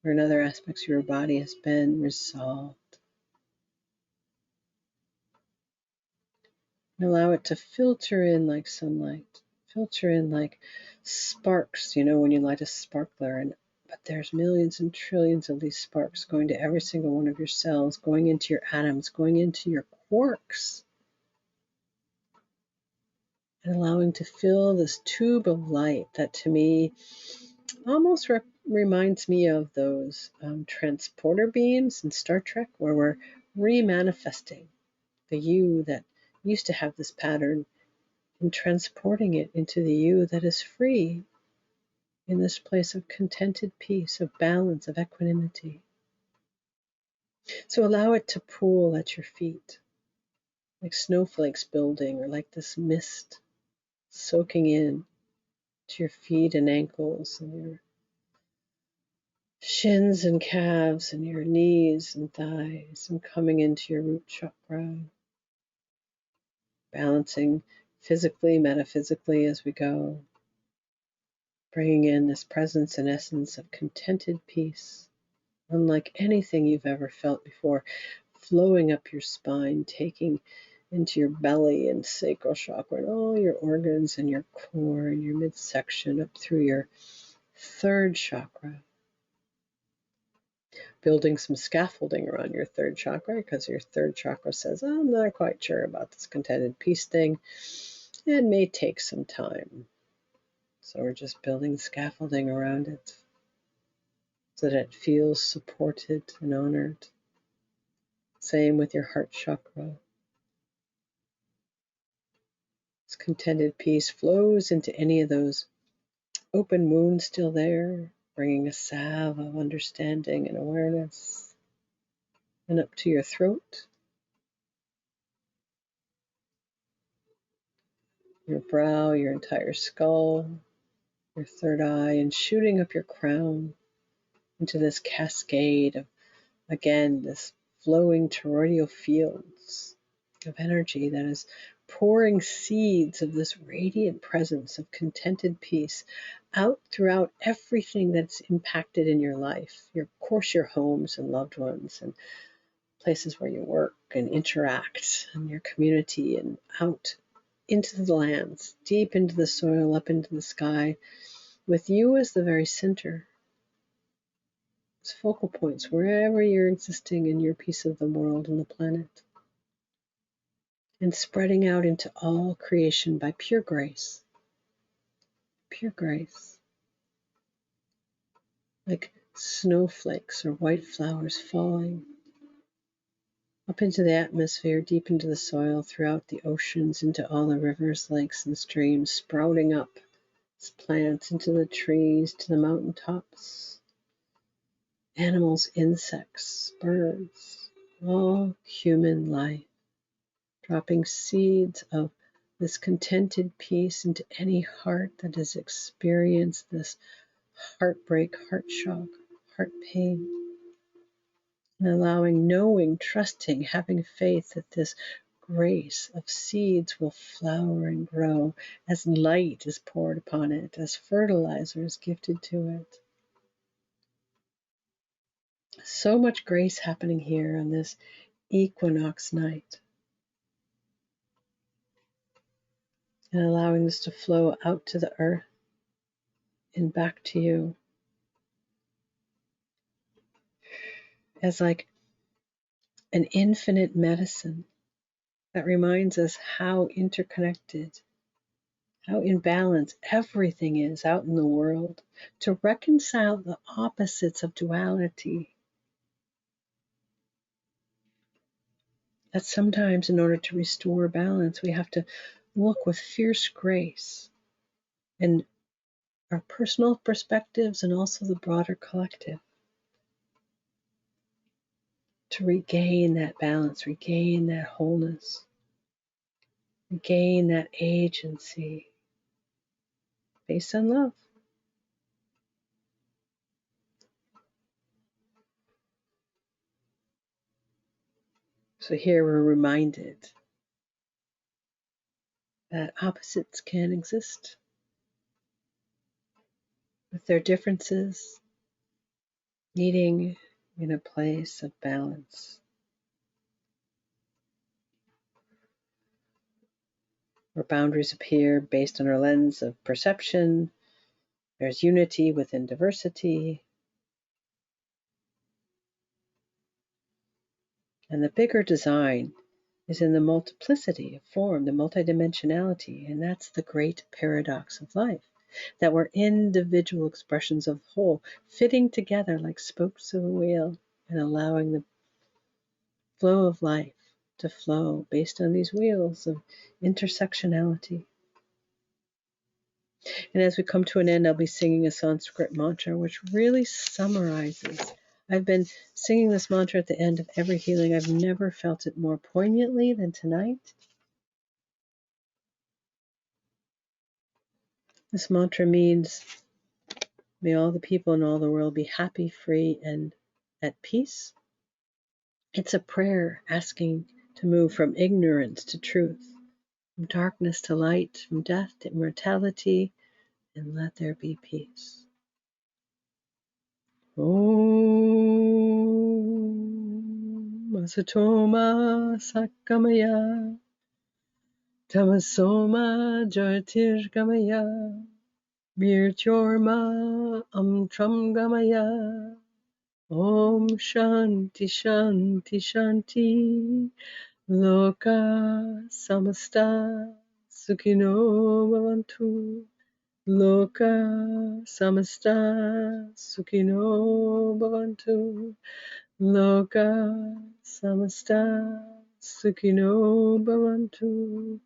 or in other aspects of your body has been resolved. And allow it to filter in like sunlight, filter in like sparks, when you light a sparkler. But there's millions and trillions of these sparks going to every single one of your cells, going into your atoms, going into your quarks, and allowing to fill this tube of light that to me almost reminds me of those transporter beams in Star Trek, where we're remanifesting the you that used to have this pattern and transporting it into the you that is free in this place of contented peace, of balance, of equanimity. So allow it to pool at your feet, like snowflakes building, or like this mist soaking in to your feet and ankles and your shins and calves and your knees and thighs, and coming into your root chakra, balancing physically, metaphysically as we go, bringing in this presence and essence of contented peace, unlike anything you've ever felt before, flowing up your spine, taking into your belly and sacral chakra and all your organs and your core and your midsection, up through your third chakra, building some scaffolding around your third chakra, because your third chakra says, I'm not quite sure about this contented peace thing. It may take some time. So we're just building scaffolding around it so that it feels supported and honored. Same with your heart chakra. This contented peace flows into any of those open wounds still there, bringing a salve of understanding and awareness, and up to your throat, your brow, your entire skull, your third eye, and shooting up your crown into this cascade of, again, this flowing toroidal fields of energy that is pouring seeds of this radiant presence of contented peace out throughout everything that's impacted in your life, of course, your homes and loved ones and places where you work and interact, and your community, and out into the lands, deep into the soil, up into the sky, with you as the very center, as focal points wherever you're existing in your piece of the world and the planet, and spreading out into all creation by pure grace, like snowflakes or white flowers falling up into the atmosphere, deep into the soil, throughout the oceans, into all the rivers, lakes, and streams, sprouting up as plants into the trees, to the mountaintops, animals, insects, birds, all human life, dropping seeds of this contented peace into any heart that has experienced this heartbreak, heart shock, heart pain, and allowing, knowing, trusting, having faith that this grace of seeds will flower and grow as light is poured upon it, as fertilizer is gifted to it. So much grace happening here on this equinox night, and allowing this to flow out to the earth and back to you as like an infinite medicine that reminds us how interconnected, how in balance everything is out in the world, to reconcile the opposites of duality. That sometimes, in order to restore balance, we have to look with fierce grace and our personal perspectives and also the broader collective. to regain that balance, regain that wholeness, regain that agency based on love. So here we're reminded that opposites can exist with their differences, meeting in a place of balance, where boundaries appear based on our lens of perception. There's unity within diversity. And the bigger design is in the multiplicity of form, the multidimensionality. And that's the great paradox of life, that we're individual expressions of the whole, fitting together like spokes of a wheel and allowing the flow of life to flow based on these wheels of intersectionality. And as we come to an end, I'll be singing a Sanskrit mantra, which really summarizes. I've been singing this mantra at the end of every healing. I've never felt it more poignantly than tonight. This mantra means, may all the people in all the world be happy, free, and at peace. It's a prayer asking to move from ignorance to truth, from darkness to light, from death to immortality, and let there be peace. Om Asatoma Sakamaya Tamasoma Jyotirgamaya Mrityurma Amtramgamaya. Om Shanti Shanti Shanti Loka Samasta Sukhino Bhavantu. Loka Samasta Sukhino Bhavantu. Loka Samasta Sukhino Bhavantu.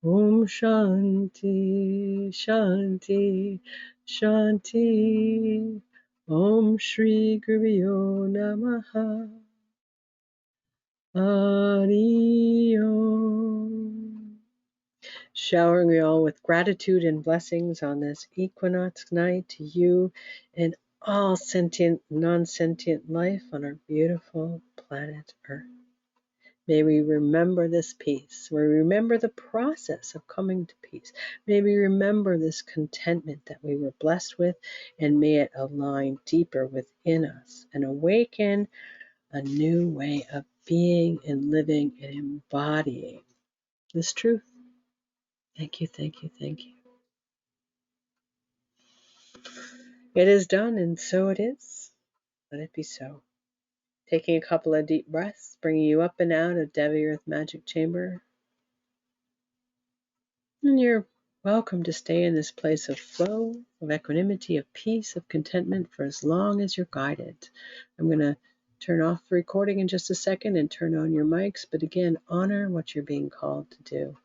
Om Shanti Shanti Shanti. Om Shri Guruvyo Namaha. Hari Om. Showering you all with gratitude and blessings on this equinox night to you and all sentient, non-sentient life on our beautiful planet Earth. May we remember this peace. May we remember the process of coming to peace. May we remember this contentment that we were blessed with, and may it align deeper within us and awaken a new way of being and living and embodying this truth. Thank you, thank you, thank you. It is done, and so it is. Let it be so. Taking a couple of deep breaths, bringing you up and out of Devi Earth Magic Chamber. And you're welcome to stay in this place of flow, of equanimity, of peace, of contentment for as long as you're guided. I'm going to turn off the recording in just a second and turn on your mics, but again, honor what you're being called to do.